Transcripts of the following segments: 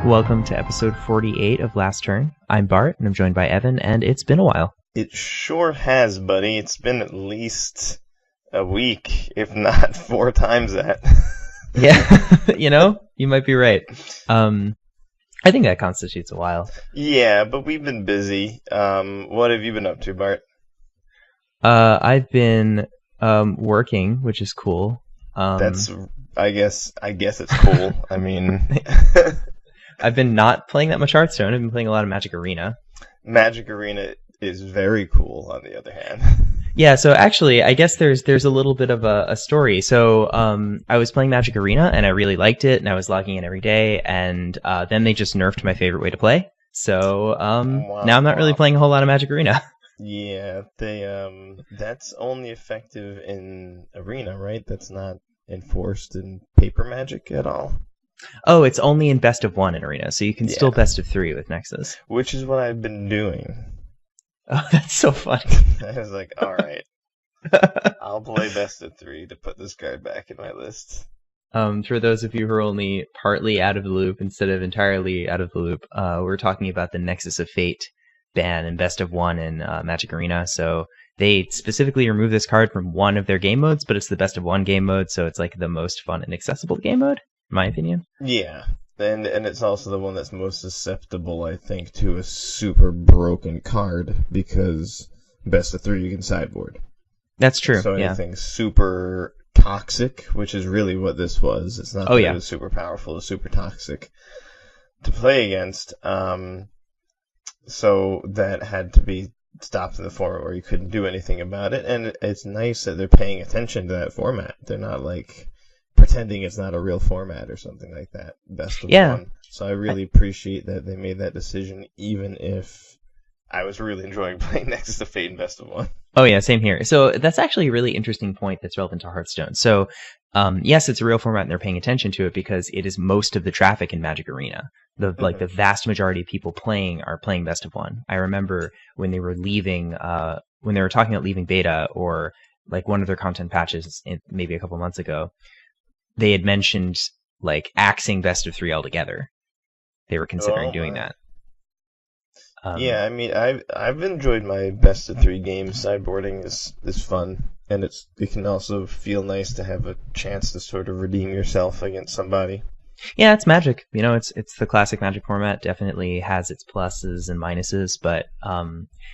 Welcome to episode 48 of Last Turn. I'm Bart, and I'm joined by Evan, and it's been a while. It sure has, buddy. It's been at least a week, if not 4 times that. Yeah, you might be right. I think that constitutes a while. Yeah, but we've been busy. What have you been up to, Bart? I've been working, which is cool. I guess it's cool. I mean... I've been not playing that much Hearthstone. I've been playing a lot of Magic Arena. Magic Arena is very cool, on the other hand. Yeah, so actually, I guess there's a little bit of a story. So I was playing Magic Arena, and I really liked it, and I was logging in every day, and then they just nerfed my favorite way to play. So now I'm not really playing a whole lot of Magic Arena. Yeah, that's only effective in Arena, right? That's not enforced in paper Magic at all. Oh, it's only in best of 1 in Arena, so you can still best of 3 with Nexus. Which is what I've been doing. Oh, that's so funny. I was like, alright, I'll play best of 3 to put this card back in my list. For those of you who are only partly out of the loop instead of entirely out of the loop, we're talking about the Nexus of Fate ban in best of 1 in Magic Arena. So they specifically removed this card from one of their game modes, but it's the best of 1 game mode, so it's like the most fun and accessible game mode, in my opinion. Yeah, and it's also the one that's most susceptible, I think, to a super broken card, because best of 3 you can sideboard. That's true. So anything super toxic, which is really what this was. It's not it was super powerful, it's super toxic to play against. So that had to be stopped in the format where you couldn't do anything about it. And it's nice that they're paying attention to that format. They're not like pretending it's not a real format or something like that. Best of 1. So I really appreciate that they made that decision, even if I was really enjoying playing Nexus of Fate in best of 1. Oh yeah, same here. So that's actually a really interesting point that's relevant to Hearthstone. So yes, it's a real format and they're paying attention to it because it is most of the traffic in Magic Arena. The vast majority of people playing are playing best of 1. I remember when they were leaving, when they were talking about leaving beta, or like one of their content patches maybe a couple months ago, they had mentioned like axing best of 3 altogether. They were considering doing that. Yeah, I mean, I've enjoyed my best of 3 games. Sideboarding is fun, and it can also feel nice to have a chance to sort of redeem yourself against somebody. Yeah, it's Magic. It's the classic Magic format. Definitely has its pluses and minuses, but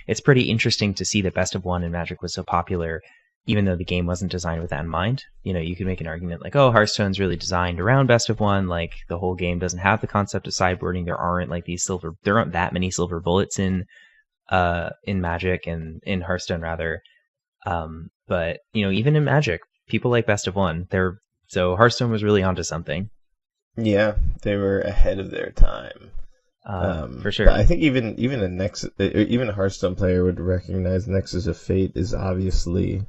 it's pretty interesting to see that best of 1 in Magic was so popular, even though the game wasn't designed with that in mind. You could make an argument like, oh, Hearthstone's really designed around best of 1. Like, the whole game doesn't have the concept of sideboarding. There aren't that many silver bullets in Magic and in Hearthstone rather. But even in Magic, people like best of 1. So Hearthstone was really onto something. Yeah, they were ahead of their time. For sure. But I think even a Hearthstone player would recognize Nexus of Fate is obviously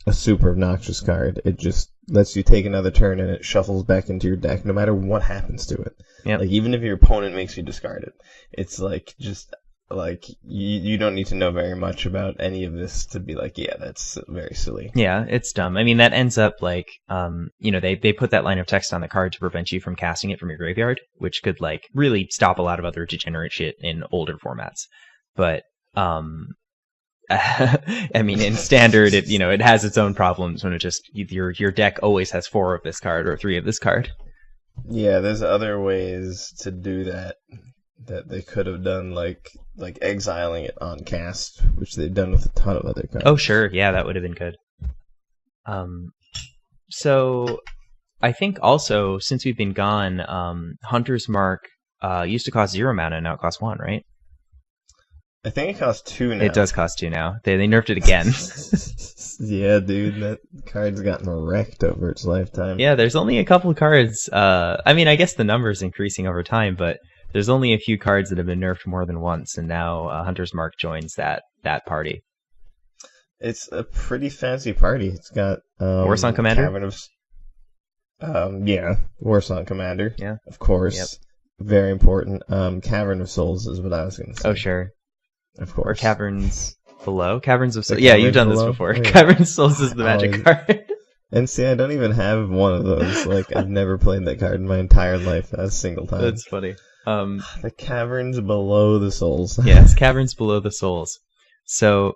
a super obnoxious card. It just lets you take another turn and it shuffles back into your deck no matter what happens to it. Yep. Like, even if your opponent makes you discard it, it's like just like you don't need to know very much about any of this to be like, yeah, that's very silly. Yeah, it's dumb. I mean, that ends up like they put that line of text on the card to prevent you from casting it from your graveyard, which could like really stop a lot of other degenerate shit in older formats. But I mean, in standard, it has its own problems when it just your deck always has 4 of this card or 3 of this card. Yeah, there's other ways to do that they could have done, like exiling it on cast, which they've done with a ton of other cards. Oh sure, yeah, that would have been good. So I think also, since we've been gone, Hunter's Mark used to cost 0 mana, and now it costs 1, right? I think it costs 2 now. It does cost 2 now. They nerfed it again. Yeah, dude, that card's gotten wrecked over its lifetime. Yeah, there's only a couple of cards. I mean, I guess the number's increasing over time, but there's only a few cards that have been nerfed more than once, and now Hunter's Mark joins that party. It's a pretty fancy party. It's got Warsong Commander. Warsong Commander. Yeah, of course. Yep. Very important. Cavern of Souls is what I was going to say. Oh sure, of course. Or Caverns Below. Caverns of Souls. Yeah, you've done this before. Oh, yeah. Caverns of Souls is the Magic card. And see, I don't even have one of those. Like, I've never played that card in my entire life, not a single time. That's funny. The Caverns Below the Souls. Yes, Caverns Below the Souls. So,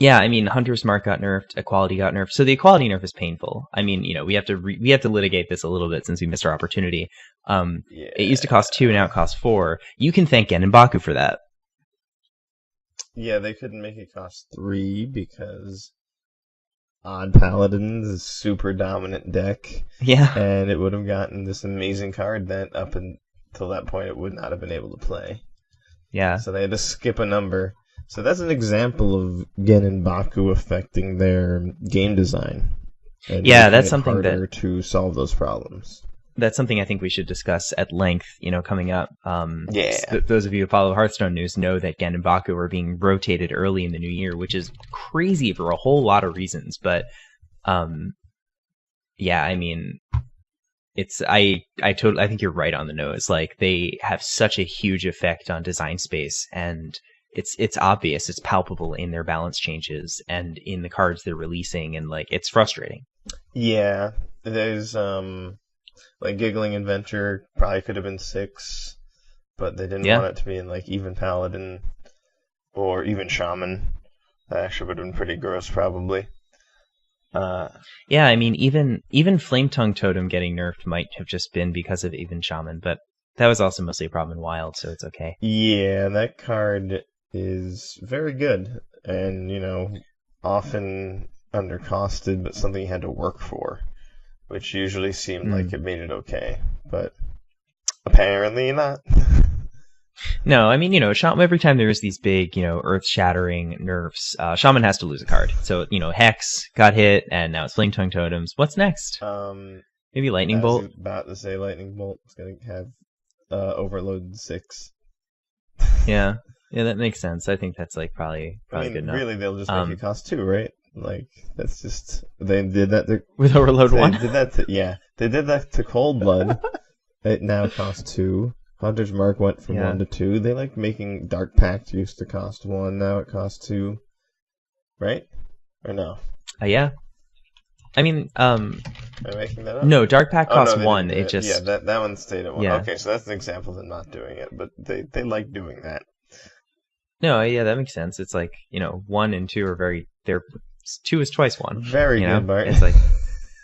yeah, I mean, Hunter's Mark got nerfed, Equality got nerfed. So the Equality nerf is painful. I mean, you know, we have to litigate this a little bit since we missed our opportunity. It used to cost 2, now it costs 4. You can thank Genn and Baku for that. Yeah, they couldn't make it cost 3 because Odd Paladin's a super dominant deck. Yeah. And it would have gotten this amazing card that up until that point it would not have been able to play. Yeah. So they had to skip a number. So that's an example of Genn and Baku affecting their game design. And yeah, that's it something harder to solve those problems. That's something I think we should discuss at length, you know, coming up. Yeah. Those of you who follow Hearthstone news know that Genn and Baku are being rotated early in the new year, which is crazy for a whole lot of reasons. But, yeah, I mean, I think you're right on the nose. Like, they have such a huge effect on design space, and it's obvious, it's palpable in their balance changes and in the cards they're releasing, and like, it's frustrating. Yeah, there's like Giggling Inventor probably could have been 6, but they didn't want it to be in like even Paladin or even Shaman. That actually would have been pretty gross, probably. Yeah, I mean, even Flame Tongue Totem getting nerfed might have just been because of even Shaman, but that was also mostly a problem in Wild, so it's okay. Yeah, that card is very good, and, you know, often undercosted, but something you had to work for, which usually seemed like it made it okay, but apparently not. No, I mean, you know, every time there's these big, you know, earth-shattering nerfs, Shaman has to lose a card. So, you know, Hex got hit, and now it's Flame Tongue Totems. What's next? Maybe Lightning Bolt? I was about to say Lightning Bolt is going to have Overload 6. Yeah, that makes sense. I think that's like probably good enough. Really, they'll just make it cost 2, right? Like, that's just, they did that with Overload 1. They did that they did that to Cold Blood. It now costs 2. Hunter's Mark went from 1 to 2. They like making Dark Pact used to cost 1, now it costs 2. Right? Or no? Yeah. I mean, am I making that up? No, Dark Pact costs 1. It just... Yeah, that one stayed at 1. Yeah. Okay, so that's an example of them not doing it, but they like doing that. No, yeah, that makes sense. It's like, you know, 1 and 2 are 2 is twice 1. Very good, know? Bart. It's like,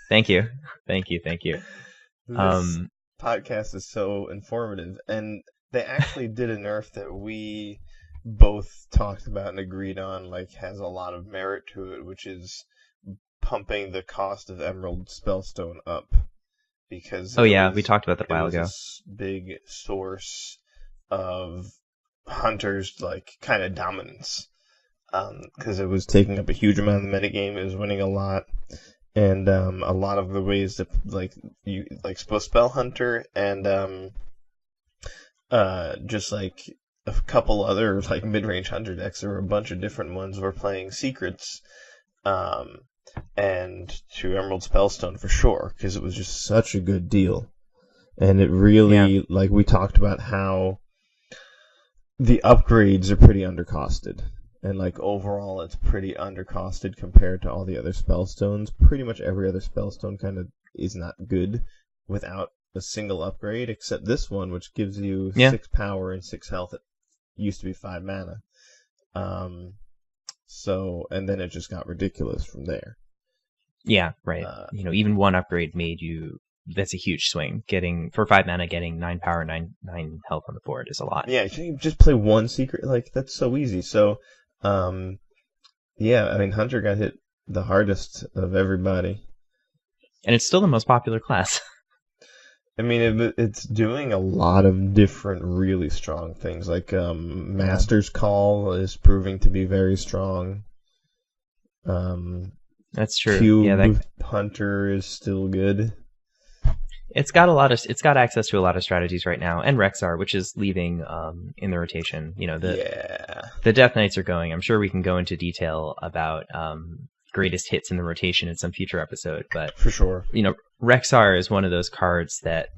thank you. This podcast is so informative, and they actually did a nerf that we both talked about and agreed on, like, has a lot of merit to it, which is pumping the cost of Emerald Spellstone up, because we talked about that a while ago. This big source of Hunter's like kind of dominance, because it was taking up a huge amount of the metagame. It was winning a lot, and a lot of the ways that you spell Hunter and just like a couple other like mid-range Hunter decks. There were a bunch of different ones were playing secrets, and to Emerald Spellstone for sure, because it was just such a good deal, and it really like we talked about how the upgrades are pretty undercosted, and like overall it's pretty undercosted compared to all the other spellstones. Pretty much every other spellstone kind of is not good without a single upgrade, except this one, which gives you 6 power and 6 health. It used to be 5 mana. So, and then it just got ridiculous from there. Yeah, right. You know, even one upgrade made you... That's a huge swing. For 5 mana, getting 9 power, 9 health on the board is a lot. Yeah, you just play one secret. Like, that's so easy. So, yeah, I mean, Hunter got hit the hardest of everybody. And it's still the most popular class. I mean, it's doing a lot of different really strong things. Like, Master's Call is proving to be very strong. That's true. Cube Hunter is still good. It's got access to a lot of strategies right now, and Rexar, which is leaving in the rotation. You know, the Death Knights are going. I'm sure we can go into detail about greatest hits in the rotation in some future episode, but for sure, you know, Rexar is one of those cards that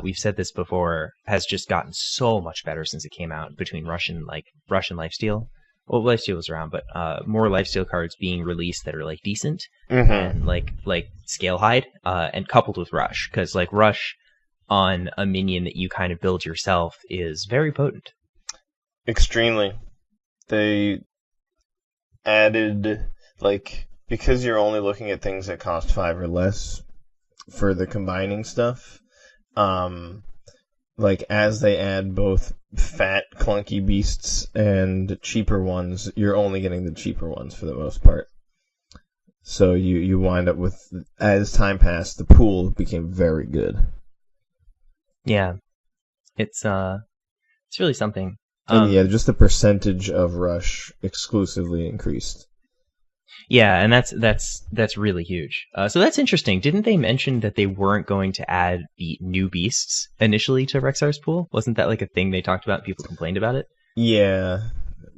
we've said this before, has just gotten so much better since it came out between Russian Lifesteal. well, lifesteal was around, but more lifesteal cards being released that are like decent and like scale hide, and coupled with rush, because like rush on a minion that you kind of build yourself is very potent. Extremely. They added, like, because you're only looking at things that cost 5 or less for the combining stuff, like, as they add both fat, clunky beasts and cheaper ones, you're only getting the cheaper ones for the most part. So you wind up with, as time passed, the pool became very good. Yeah, it's really something. And yeah, just the percentage of rush exclusively increased. Yeah, and that's really huge. So that's interesting. Didn't they mention that they weren't going to add new beasts initially to Rexar's pool? Wasn't that like a thing they talked about? People complained about it. Yeah,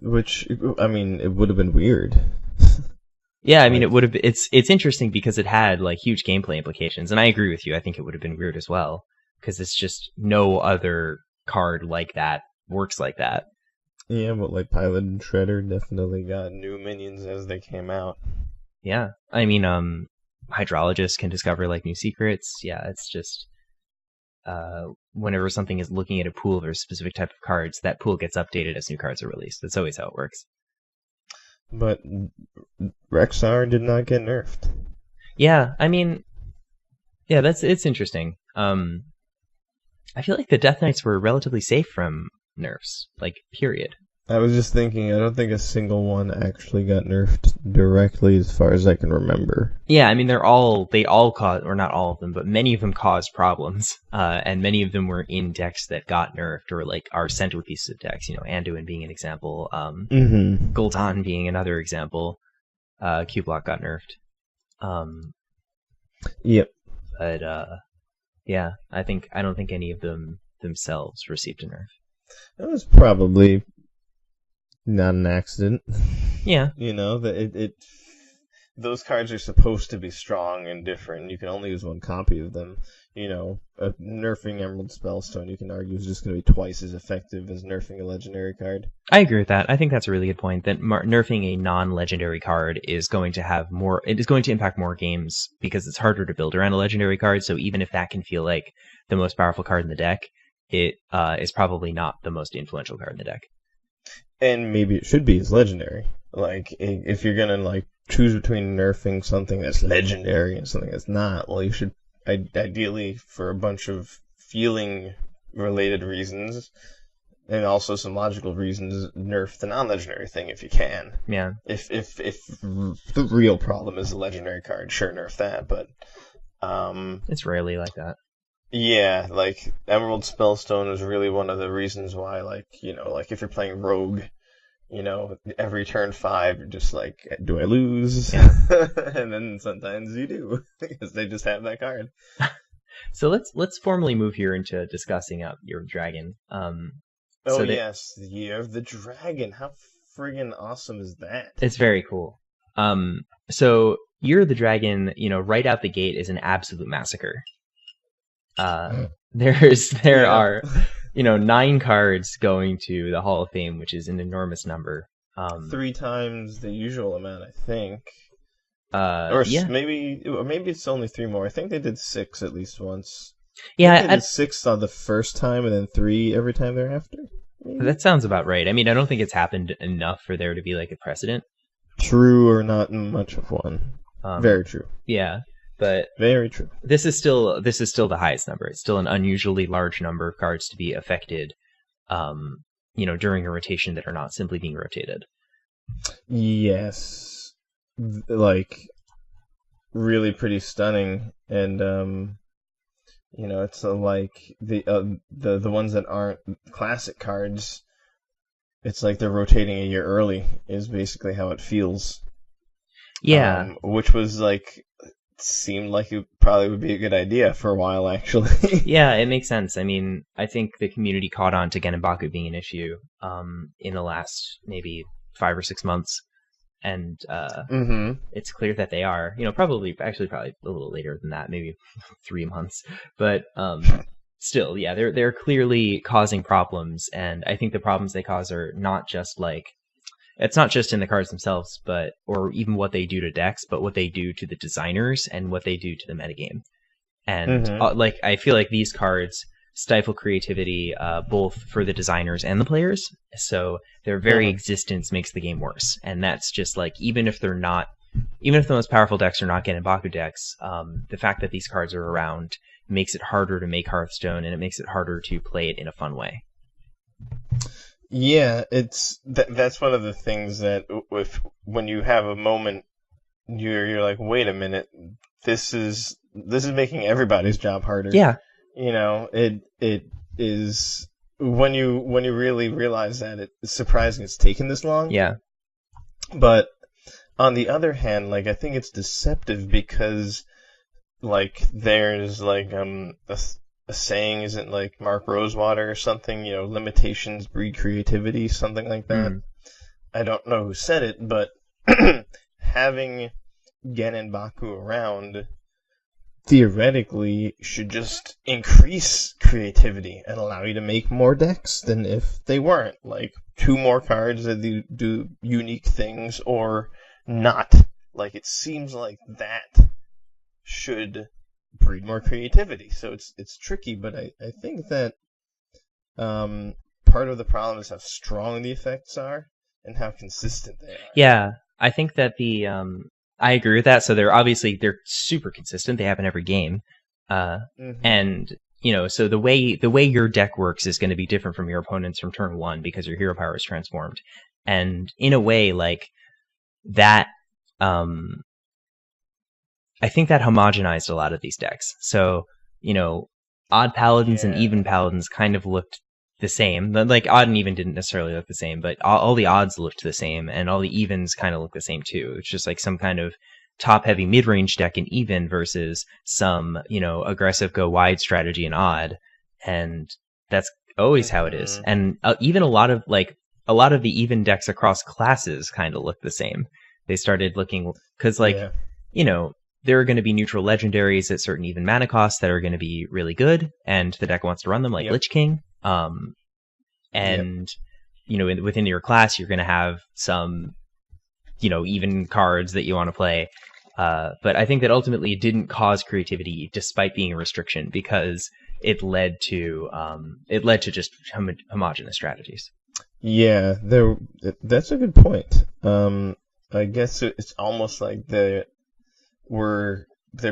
which, I mean, it would have been weird. Yeah, I mean, it would have. It's interesting because it had like huge gameplay implications, and I agree with you. I think it would have been weird as well because it's just no other card like that works like that. Yeah, but like Pilot and Shredder definitely got new minions as they came out. Yeah, I mean, hydrologists can discover like new secrets. Yeah, it's just whenever something is looking at a pool of a specific type of cards, that pool gets updated as new cards are released. That's always how it works. But Rexar did not get nerfed. Yeah, I mean, yeah, it's interesting. I feel like the Death Knights were relatively safe from nerfs, like, period. I was just thinking, I don't think a single one actually got nerfed directly as far as I can remember. Yeah, I mean, they all caused, or not all of them, but many of them caused problems, and many of them were in decks that got nerfed, or like are centerpieces of decks, Anduin being an example, Gul'dan being another example, Q-Block got nerfed. Yep. But, yeah, I don't think any of them themselves received a nerf. That was probably not an accident. Yeah. Those cards are supposed to be strong and different. You can only use one copy of them. Nerfing Emerald Spellstone, you can argue, is just going to be twice as effective as nerfing a legendary card. I agree with that. I think that's a really good point, that nerfing a non-legendary card is going to have it is going to impact more games because it's harder to build around a legendary card, so even if that can feel like the most powerful card in the deck, it is probably not the most influential card in the deck. And maybe it should be as legendary. Like, if you're going to, like, choose between nerfing something that's legendary and something that's not, well, you should, ideally, for a bunch of feeling-related reasons, and also some logical reasons, nerf the non-legendary thing if you can. Yeah. If the real problem is a legendary card, sure, nerf that, but... it's rarely like that. Yeah, like, Emerald Spellstone is really one of the reasons why, like, if you're playing Rogue, every turn 5, you're just like, do I lose? Yeah. And then sometimes you do, because they just have that card. So let's formally move here into discussing Year of the Dragon. Yes, the Year of the Dragon. How friggin' awesome is that? It's very cool. So Year of the Dragon, right out the gate is an absolute massacre. There are 9 cards going to the Hall of Fame, which is an enormous number. 3 times the usual amount, I think. Yeah. Maybe it's only 3 more. I think they did 6 at least once. Yeah, they did 6 on the first time, and then 3 every time thereafter. Maybe? That sounds about right. I mean, I don't think it's happened enough for there to be like a precedent. True, or not much of one. Very true. Yeah. But very true. This is still the highest number. It's still an unusually large number of cards to be affected, during a rotation that are not simply being rotated. Yes, like really pretty stunning, and it's like the ones that aren't classic cards. It's like they're rotating a year early. Is basically how it feels. Yeah, which was like. Seemed like it probably would be a good idea for a while, actually. Yeah, it makes sense. I mean, I think the community caught on to Genn and Baku being an issue in the last maybe 5 or 6 months, and it's clear that they are. Probably a little later than that, maybe 3 months. But still, yeah, they're clearly causing problems, and I think the problems they cause are not just like it's not just in the cards themselves, or even what they do to decks, but what they do to the designers and what they do to the metagame. And like, I feel like these cards stifle creativity both for the designers and the players. So their very existence makes the game worse. And that's just like, even if the most powerful decks are not Genn and Baku decks, the fact that these cards are around makes it harder to make Hearthstone, and it makes it harder to play it in a fun way. Yeah, that's one of the things that when you have a moment, you're like, wait a minute, this is making everybody's job harder. Yeah. You know, it is when you really realize that it's surprising it's taken this long. Yeah. But on the other hand, like, I think it's deceptive because, like, there's like a saying, isn't like Mark Rosewater or something, you know, limitations breed creativity, something like that. I don't know who said it, but having Genn and Baku around theoretically should just increase creativity and allow you to make more decks than if they weren't. Like, 2 more cards that do unique things or not. Like, it seems like that should breed more creativity. So it's tricky, but I think that part of the problem is how strong the effects are and how consistent they are. Yeah, I think that I agree with that. So they're super consistent. They happen every game. And, you know, so the way your deck works is going to be different from your opponent's from turn 1 because your hero power is transformed. And in a way, like, that, I think that homogenized a lot of these decks. So, you know, odd paladins and even paladins kind of looked the same. Like, odd and even didn't necessarily look the same, but all the odds looked the same, and all the evens kind of look the same too. It's just like some kind of top-heavy mid-range deck in even versus some, you know, aggressive go-wide strategy in odd, and that's always how it is. And even a lot of the even decks across classes kind of look the same. They started looking, because, like, you know, there are going to be neutral legendaries at certain even mana costs that are going to be really good, and the deck wants to run them, like Lich King. And, you know, within your class, you're going to have some, you know, even cards that you want to play. But I think that ultimately it didn't cause creativity despite being a restriction, because it led to just homogenous strategies. Yeah, that's a good point. I guess it's almost like there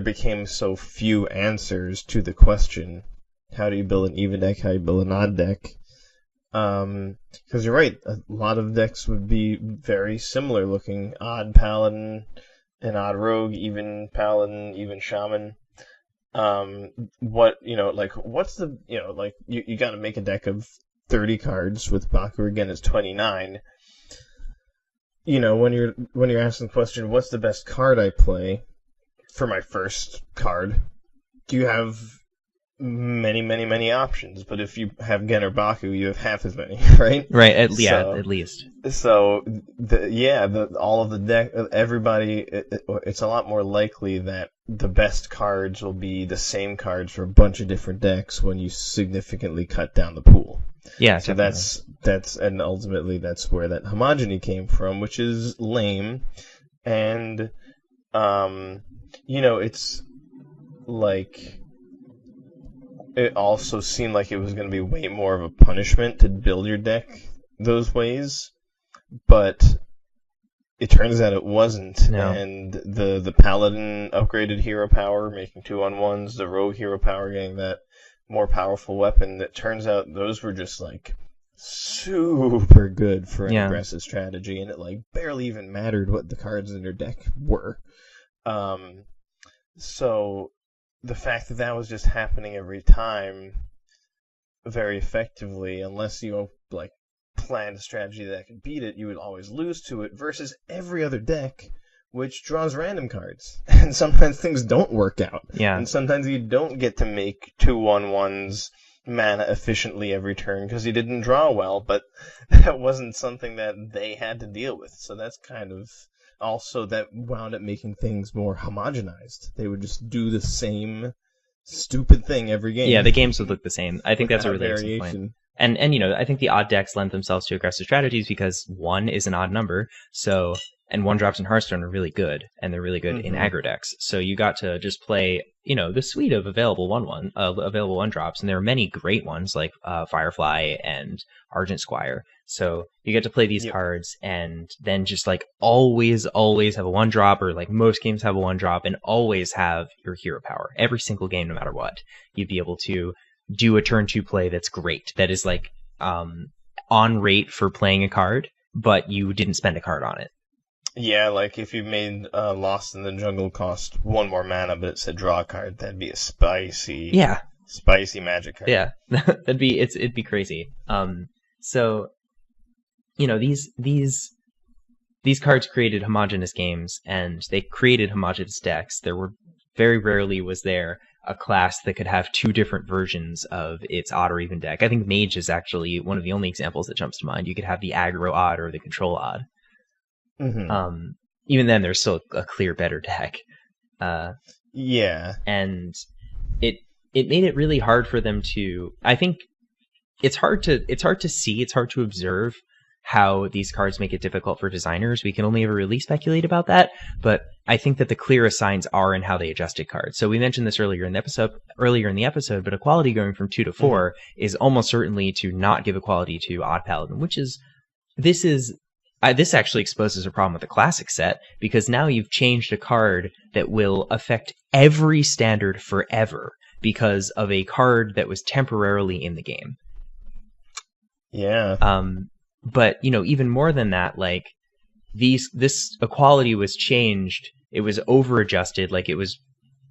became so few answers to the question, how do you build an even deck, how do you build an odd deck? Because you're right, a lot of decks would be very similar looking. Odd paladin, an odd rogue, even paladin, even shaman. What's the, you know, like, you got to make a deck of 30 cards. With Baku again is 29. You know, when you're asking the question, what's the best card I play for my first card, you have many options. But if you have Genn or Baku, you have half as many, right? Right. At least. So all of the deck, everybody, it's a lot more likely that the best cards will be the same cards for a bunch of different decks when you significantly cut down the pool. Yeah. So that's and ultimately that's where that homogeny came from, which is lame. And you know, it's like, it also seemed like it was going to be way more of a punishment to build your deck those ways, but it turns out it wasn't. No. And the paladin upgraded hero power, making 2-on-1s, the rogue hero power getting that more powerful weapon. It turns out those were just like super good for an aggressive strategy, and it like barely even mattered what the cards in your deck were. So the fact that was just happening every time very effectively, unless you like planned a strategy that could beat it, you would always lose to it, versus every other deck which draws random cards. And sometimes things don't work out. Yeah. And sometimes you don't get to make 2-on-1s mana efficiently every turn because you didn't draw well, but that wasn't something that they had to deal with. So that's kind of also that wound up making things more homogenized. They would just do the same stupid thing every game. Yeah, the games would look the same. I think that's a really excellent point. And I think the odd decks lend themselves to aggressive strategies because 1 is an odd number, so and 1-drops in Hearthstone are really good, and they're really good in aggro decks. So you got to just play, the suite of available available 1-drops, and there are many great ones like Firefly and Argent Squire. So you get to play these cards, and then just like always have a 1-drop, or like most games have a 1-drop, and always have your hero power every single game, no matter what. You'd be able to do a turn 2 play that's great, that is like on rate for playing a card, but you didn't spend a card on it. Yeah, like if you made Lost in the Jungle cost 1 more mana, but it said draw a card, that'd be a spicy Magic card. Yeah, it'd be crazy. So these cards created homogeneous games, and they created homogeneous decks. There were very rarely was there a class that could have 2 different versions of its odd or even deck. I think Mage is actually one of the only examples that jumps to mind. You could have the aggro odd or the control odd. Even then, there's still a clear better deck. Yeah, and it made it really hard for them to. I think it's hard to see. It's hard to observe how these cards make it difficult for designers. We can only ever really speculate about that, but I think that the clearest signs are in how they adjusted cards. So we mentioned this earlier in the episode, but equality going from 2 to 4 is almost certainly to not give equality to Odd Paladin, this actually exposes a problem with the classic set, because now you've changed a card that will affect every standard forever because of a card that was temporarily in the game. Yeah. But even more than that, like this equality was changed. It was over adjusted. Like it was.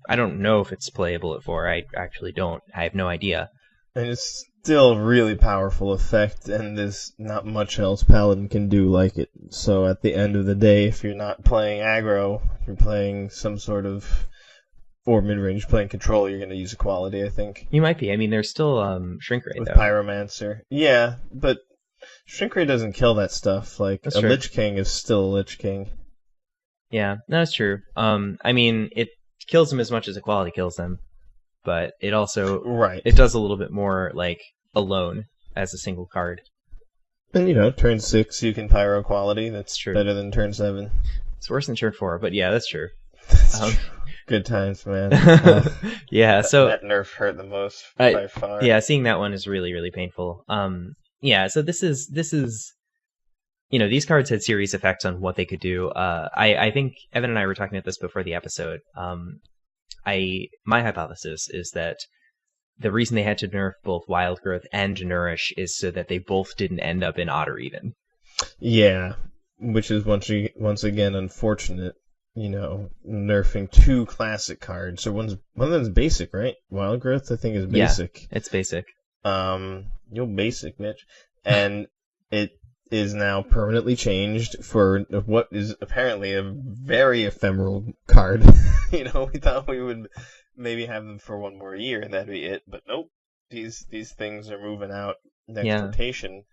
I don't know if it's playable at 4. I actually don't. I have no idea. And it's still a really powerful effect, and there's not much else Paladin can do like it. So at the end of the day, if you're not playing aggro, you're playing some sort of, or mid-range playing control, you're going to use equality, I think. You might be. I mean, there's still shrink rate, with though. Pyromancer. Yeah, but shrink rate doesn't kill that stuff. Like, That's a true. Lich King is still a Lich King. Yeah, that's true. I mean, it kills them as much as equality kills them, but it also it does a little bit more like alone as a single card. And turn 6 you can pyro equality. That's true. Better than turn 7. It's worse than turn 4, but yeah, that's true. That's true. Good times, man. Yeah, so that nerf hurt the most by far. Yeah, seeing that one is really, really painful. Yeah, so this is these cards had serious effects on what they could do. I think Evan and I were talking about this before the episode. My hypothesis is that the reason they had to nerf both Wild Growth and Nourish is so that they both didn't end up in odd or even. Yeah, which is once again unfortunate. Nerfing 2 classic cards. So one of them's basic, right? Wild Growth, I think, is basic. Yeah, it's basic. You're basic, Mitch. And it is now permanently changed for what is apparently a very ephemeral card. We thought we would maybe have them for 1 more year and that'd be it, but nope. These things are moving out next rotation,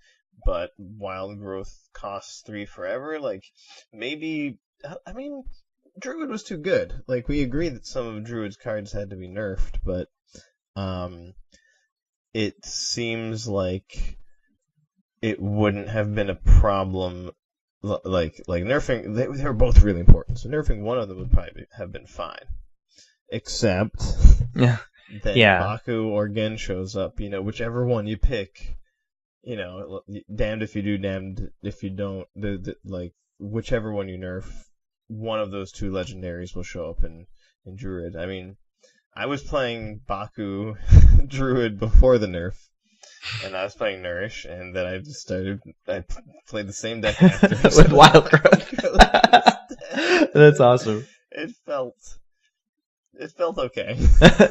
but Wild Growth costs 3 forever. Like, maybe, I mean, Druid was too good. Like, we agree that some of Druid's cards had to be nerfed, but it seems like it wouldn't have been a problem. Like nerfing, they were both really important. So nerfing one of them would probably have been fine, except then Baku or Genn shows up. Whichever one you pick, damned if you do, damned if you don't. Like, whichever one you nerf, one of those 2 legendaries will show up in Druid. I mean, I was playing Baku Druid before the nerf, and I was playing Nourish, and then I played the same deck after. With Wild Growth. That's awesome. It felt okay.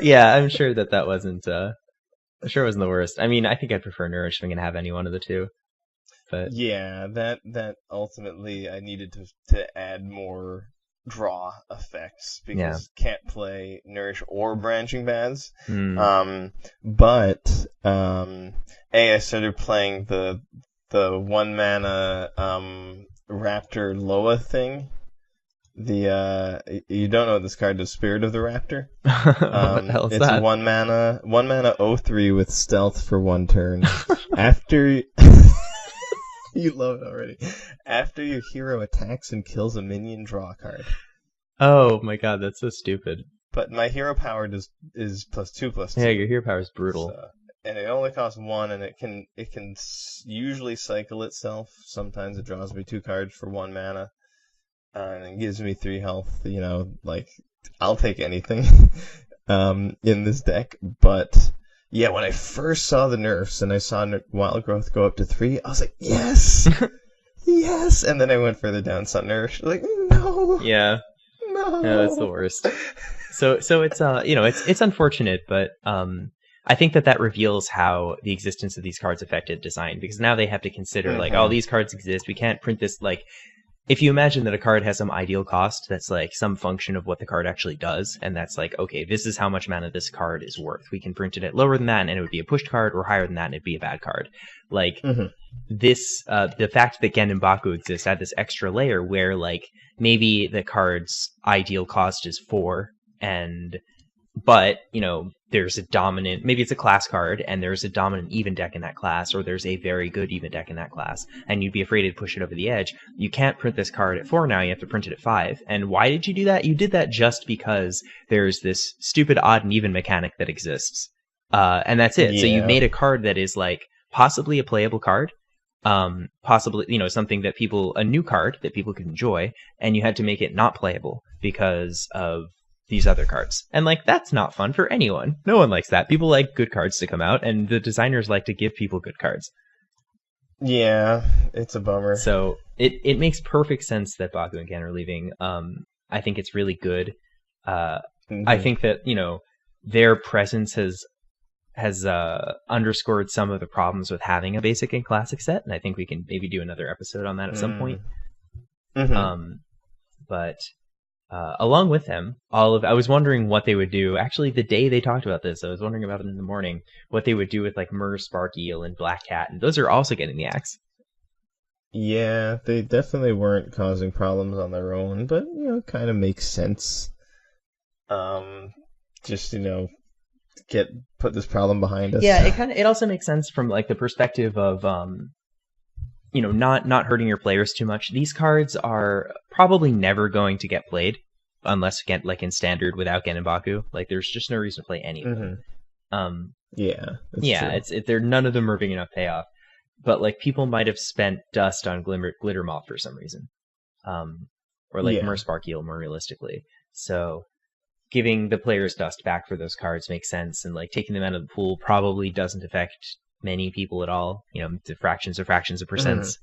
Yeah, I'm sure that wasn't, I'm sure it wasn't the worst. I mean, I think I'd prefer Nourish if I'm going to have any one of the 2. But yeah, that ultimately I needed to add more draw effects because can't play Nourish or Branching Baths. But I started playing the 1 mana Raptor Loa thing. You don't know this card, the Spirit of the Raptor. What the hell is It's that? 1 mana 0/3 with stealth for 1 turn. After you love it already. After your hero attacks and kills a minion, draw a card. Oh my god, that's so stupid. But my hero power is +2/+2. Yeah, your hero power is brutal. So, and it only costs 1, and it can usually cycle itself. Sometimes it draws me 2 cards for 1 mana, and it gives me 3 health. You know, like I'll take anything in this deck. But yeah, when I first saw the nerfs and I saw Wild Growth go up to 3, I was like, yes, yes. And then I went further down, saw nerfs, like no, Yeah. no. Yeah, that's the worst. So it's it's unfortunate, but I think that reveals how the existence of these cards affected design, because now they have to consider like, oh, these cards exist. We can't print this. Like, if you imagine that a card has some ideal cost that's like some function of what the card actually does, and that's like, okay, this is how much mana this card is worth. We can print it at lower than that, and it would be a pushed card, or higher than that, and it'd be a bad card. Like this, the fact that Genn and Baku exists add this extra layer where like maybe the card's ideal cost is 4, but there's a dominant, maybe it's a class card, and there's a dominant even deck in that class, or there's a very good even deck in that class, and you'd be afraid to push it over the edge. You can't print this card at 4 now, you have to print it at 5. And why did you do that? You did that just because there's this stupid odd and even mechanic that exists. And that's it. Yeah. So you made a card that is like possibly a playable card, possibly, something that a new card that people could enjoy, and you had to make it not playable because of these other cards. And like, that's not fun for anyone. No one likes that. People like good cards to come out, and the designers like to give people good cards. Yeah, it's a bummer. So it makes perfect sense that Baku and Genn are leaving. I think it's really good. I think that, their presence has underscored some of the problems with having a basic and classic set, and I think we can maybe do another episode on that at some point. But along with them, I was wondering what they would do. Actually, the day they talked about this, I was wondering about it in the morning, what they would do with like Myr, Spark Eel, and Black Cat, and those are also getting the axe. Yeah, they definitely weren't causing problems on their own, but kind of makes sense. Just put this problem behind us. Yeah, it also makes sense from like the perspective of not hurting your players too much. These cards are probably never going to get played unless like in standard without Genn and Baku. Like, there's just no reason to play any of them. Yeah, they're none of them are big enough payoff. But like, people might have spent dust on Glitter Moth for some reason, or like Myr, Spark Eel more realistically. So giving the players dust back for those cards makes sense, and like taking them out of the pool probably doesn't affect many people at all. The fractions of percents.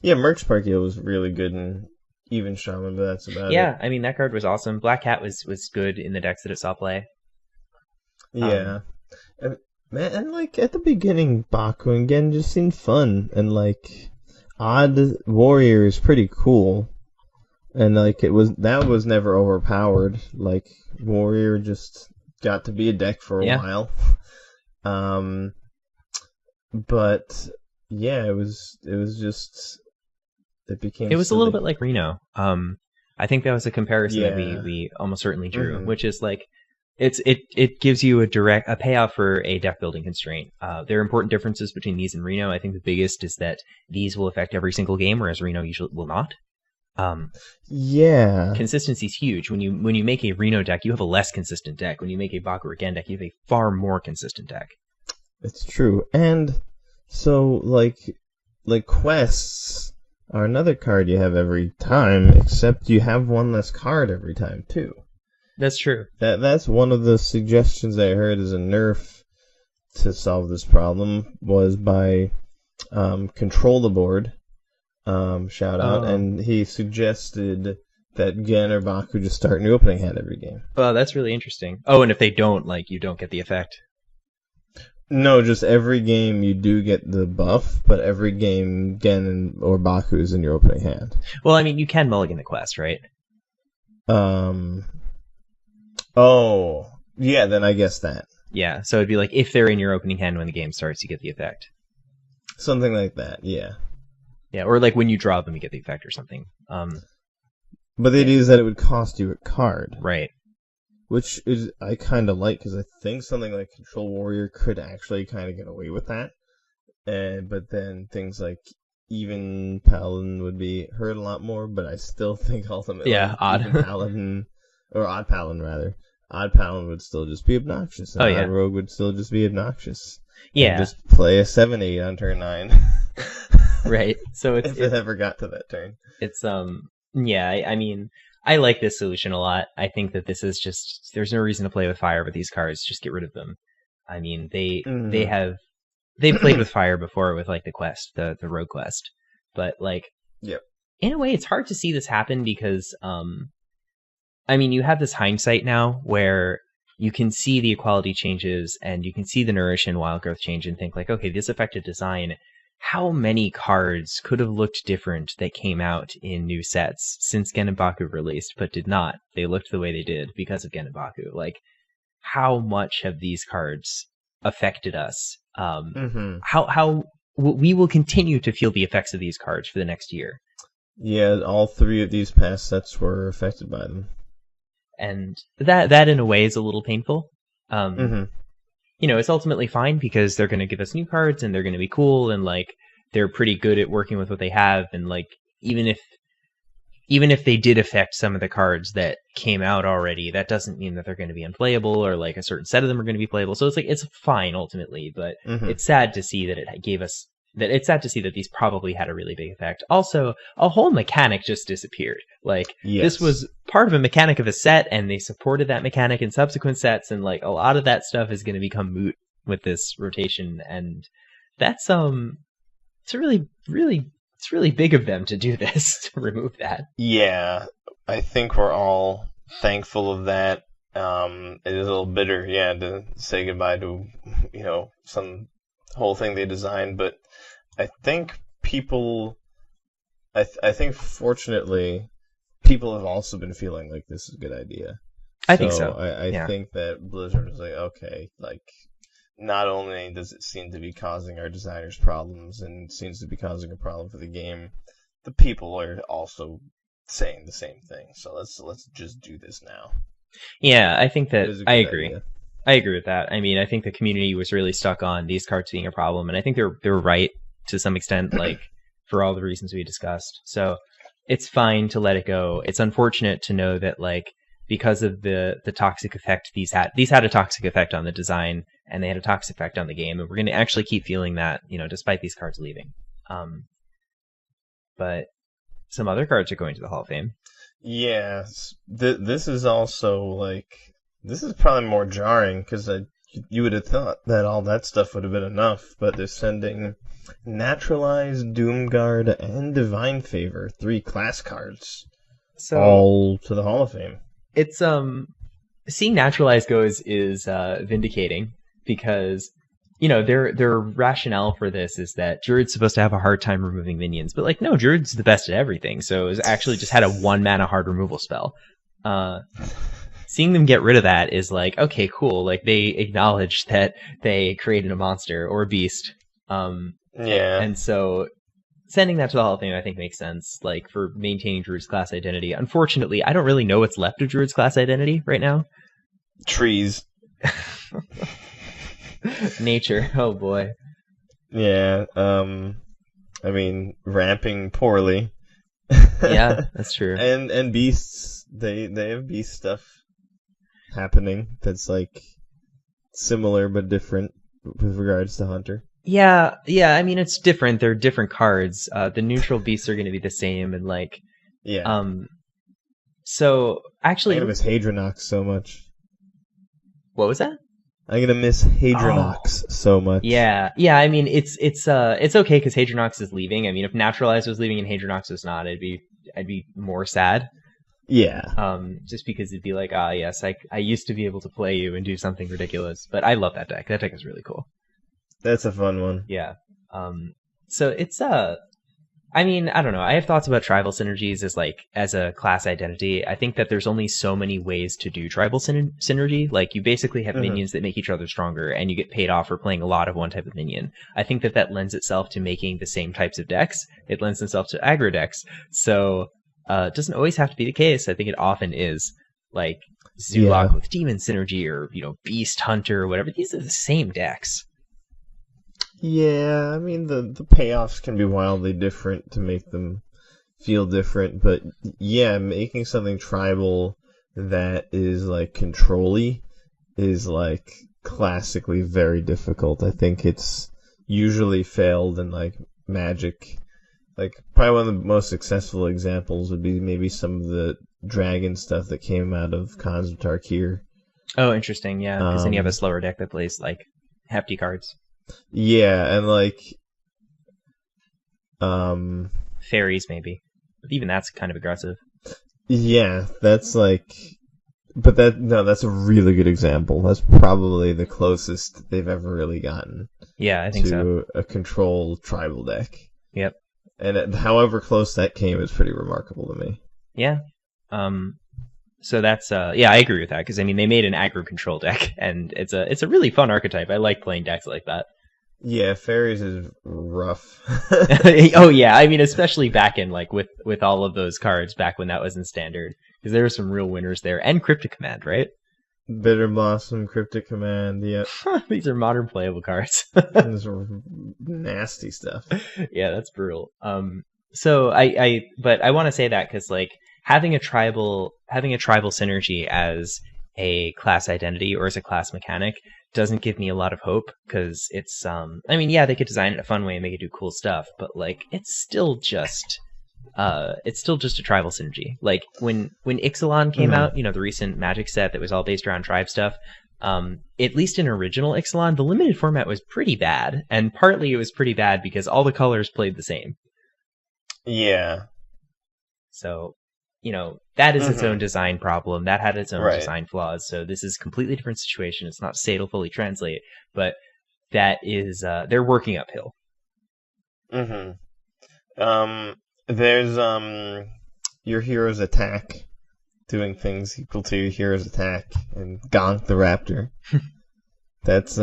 Yeah, Merc Spark Eel was really good in even Shaman, but that's about it. Yeah, I mean, that card was awesome. Black Cat was good in the decks that it saw play. Yeah. And like at the beginning, Baku and Genn just seemed fun, and like Odd Warrior is pretty cool. And like that was never overpowered. Like Warrior just got to be a deck for a while. But yeah, it was just it was a little bit like Reno. I think that was a comparison that we almost certainly drew, which is like it gives you a payoff for a deck building constraint. There are important differences between these and Reno. I think the biggest is that these will affect every single game, whereas Reno usually will not. Consistency is huge. When you make a Reno deck, you have a less consistent deck. When you make a Baku or Genn deck, you have a far more consistent deck. It's true. And so like quests are another card you have every time, except you have one less card every time too. That's true. That's one of the suggestions I heard as a nerf to solve this problem was by Control the Board. Shout out, and he suggested that Genn or Baku just start new opening hand every game. Well, that's really interesting. Oh, and if they don't, like, you don't get the effect. No, just every game you do get the buff, but every game Genn or Baku is in your opening hand. Well, I mean, you can mulligan the quest, right? Oh, yeah, then I guess that. Yeah, so it'd be like if they're in your opening hand when the game starts, you get the effect. Something like that, yeah. Yeah, or like when you draw them, you get the effect or something. But the idea is that it would cost you a card. Right. Which is I kind of like, because I think something like Control Warrior could actually kind of get away with that. But then things like even Paladin would be hurt a lot more, but I still think ultimately Odd. even Paladin, or Odd Paladin rather, Odd Paladin would still just be obnoxious, and Odd Rogue would still just be obnoxious. Yeah. And just play a 7/8 on turn 9. Right. So if it ever got to that turn. It's I mean, I like this solution a lot. I think that this is just, there's no reason to play with fire with these cards. Just get rid of them. I mean, they've played with fire before with like the quest, the rogue quest, but like, in a way, it's hard to see this happen because, I mean, you have this hindsight now where you can see the equality changes and you can see the nourish and wild growth change and think like, okay, this affected design. How many cards could have looked different that came out in new sets since Genn and Baku released, but did not? They looked the way they did because of Genn and Baku. Like, how much have these cards affected us? How we will continue to feel the effects of these cards for the next year. Yeah, all 3 of these past sets were affected by them. And that in a way is a little painful. You know, it's ultimately fine because they're going to give us new cards and they're going to be cool and like they're pretty good at working with what they have, and like even if they did affect some of the cards that came out already, that doesn't mean that they're going to be unplayable or like a certain set of them are going to be playable. So it's like it's fine ultimately, but it's sad to see that it's sad to see that these probably had a really big effect. Also, a whole mechanic just disappeared. Like, this was part of a mechanic of a set, and they supported that mechanic in subsequent sets, and like a lot of that stuff is going to become moot with this rotation, and that's it's really big of them to do this, to remove that. Yeah, I think we're all thankful of that. It is a little bitter, to say goodbye to, some whole thing they designed, but I think I think fortunately, people have also been feeling like this is a good idea. I think so. I think that Blizzard was like, okay, like, not only does it seem to be causing our designers problems and seems to be causing a problem for the game, the people are also saying the same thing. So let's just do this now. Yeah, I think that I agree. Idea. I agree with that. I mean, I think the community was really stuck on these cards being a problem, and I think they're right to some extent, like for all the reasons we discussed. So it's fine to let it go. It's unfortunate to know that like because of the toxic effect these had a toxic effect on the design, and they had a toxic effect on the game, and we're going to actually keep feeling that, despite these cards leaving. But some other cards are going to the Hall of Fame. Yeah, this is also like, this is probably more jarring because you would have thought that all that stuff would have been enough, but they're sending Naturalized, Doomguard, and Divine Favor, 3 class cards, all to the Hall of Fame. It's seeing Naturalized go is vindicating because their rationale for this is that Druid's supposed to have a hard time removing minions, but like no, Druid's the best at everything, so it's actually just had a 1-mana hard removal spell. Seeing them get rid of that is like, okay, cool. Like they acknowledge that they created a monster or a beast. And so sending that to the Hall of Fame, I think, makes sense, like for maintaining Druid's class identity. Unfortunately, I don't really know what's left of Druid's class identity right now. Trees. Nature. Oh boy. Yeah. I mean, ramping poorly. Yeah, that's true. And beasts. They have beast stuff happening that's like similar but different with regards to Hunter. Yeah, I mean it's different. They're different cards. The neutral beasts are going to be the same, and like so actually I'm gonna miss Hadronox so much. What was that? I'm gonna miss Hadronox so much. Yeah. I mean it's okay because Hadronox is leaving. I mean if Naturalized was leaving and Hadronox was not, I'd be more sad. Yeah. Just because it'd be like, yes, I used to be able to play you and do something ridiculous. But I love that deck. That deck is really cool. That's a fun one. Yeah. So it's I mean, I don't know. I have thoughts about tribal synergies as a class identity. I think that there's only so many ways to do tribal synergy. Like you basically have minions that make each other stronger, and you get paid off for playing a lot of one type of minion. I think that lends itself to making the same types of decks. It lends itself to aggro decks. So doesn't always have to be the case. I think it often is. Like Zulok with Demon Synergy or, Beast Hunter or whatever. These are the same decks. Yeah, I mean, the payoffs can be wildly different to make them feel different, but yeah, making something tribal that is, like, control-y is, like, classically very difficult. I think it's usually failed in, like, Magic. Like, probably one of the most successful examples would be maybe some of the dragon stuff that came out of Khans of Tarkir. Oh, interesting, yeah, because then you have a slower deck that plays, like, hefty cards. Yeah, and, like... Fairies, maybe. But even that's kind of aggressive. Yeah, that's, like... But that's a really good example. That's probably the closest they've ever really gotten. Yeah, I think so. To a control tribal deck. Yep. And however close that came is pretty remarkable to me. Yeah. So that's I agree with that, because I mean they made an aggro control deck, and it's a really fun archetype. I like playing decks like that. Yeah, fairies is rough. Oh yeah, I mean especially back in like with all of those cards back when that was in standard, because there were some real winners there, and Cryptic Command, right? Bitter Blossom, Cryptic Command, yeah. These are modern playable cards. These are nasty stuff. Yeah, that's brutal. So but I want to say that because like having a tribal synergy as a class identity or as a class mechanic doesn't give me a lot of hope, because it's I mean, yeah, they could design it in a fun way and make it do cool stuff, but like it's still just a tribal synergy. Like when Ixalan came out, the recent Magic set that was all based around tribe stuff, at least in original Ixalan, the limited format was pretty bad, and partly it was pretty bad because all the colors played the same. Yeah. So, that is its own design problem. That had its own design flaws. So this is a completely different situation. It's not to say it'll fully translate, but that is they're working uphill. There's your hero's attack doing things equal to your hero's attack and Gonk the Raptor. That's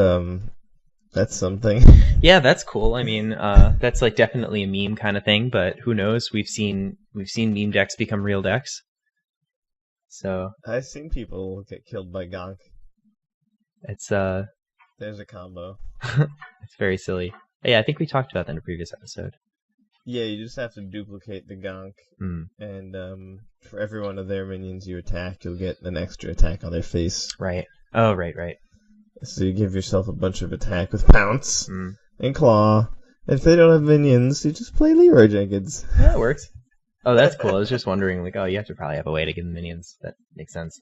something. Yeah, that's cool. I mean, that's like definitely a meme kind of thing, but who knows? We've seen meme decks become real decks. So I've seen people get killed by Gonk. It's there's a combo. It's very silly. Yeah, I think we talked about that in a previous episode. Yeah, you just have to duplicate the Gonk, and for every one of their minions you attack, you'll get an extra attack on their face. Right. Oh, right. So you give yourself a bunch of attack with Pounce and Claw. If they don't have minions, you just play Leroy Jenkins. Yeah, it works. Oh, that's cool. I was just wondering, like, you have to probably have a way to give them minions. That makes sense.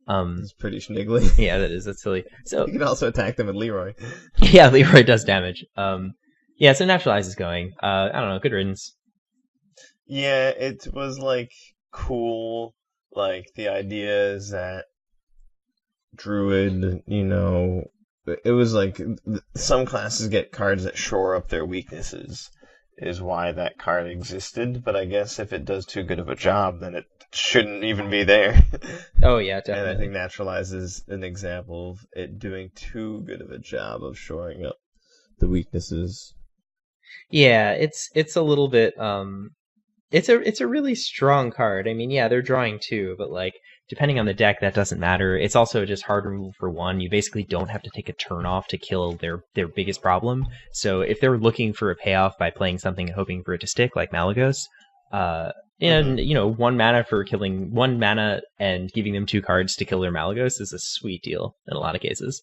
It's pretty schniggly. Yeah, that is. That's silly. So you can also attack them with Leroy. Yeah, Leroy does damage. Yeah, so Naturalize is going. I don't know, good riddance. Yeah, it was, like, cool. Like, the idea is that Druid, it was like some classes get cards that shore up their weaknesses, is why that card existed. But I guess if it does too good of a job, then it shouldn't even be there. Oh, yeah, definitely. And I think Naturalize is an example of it doing too good of a job of shoring up the weaknesses. Yeah, it's a little bit it's a really strong card. I mean, yeah, they're drawing two, but like depending on the deck, that doesn't matter. It's also just hard removal for one. You basically don't have to take a turn off to kill their biggest problem. So if they're looking for a payoff by playing something and hoping for it to stick, like Malagos, and 1 mana for killing 1 mana and giving them 2 cards to kill their Malagos is a sweet deal in a lot of cases.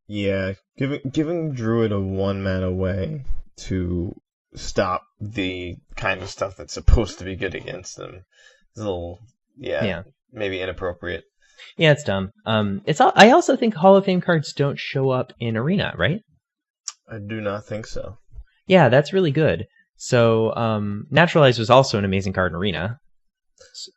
Yeah, giving Druid a 1 mana way to stop the kind of stuff that's supposed to be good against them is a little, maybe inappropriate. Yeah, it's dumb. I also think Hall of Fame cards don't show up in Arena, right? I do not think so. Yeah, that's really good. So, Naturalize was also an amazing card in Arena.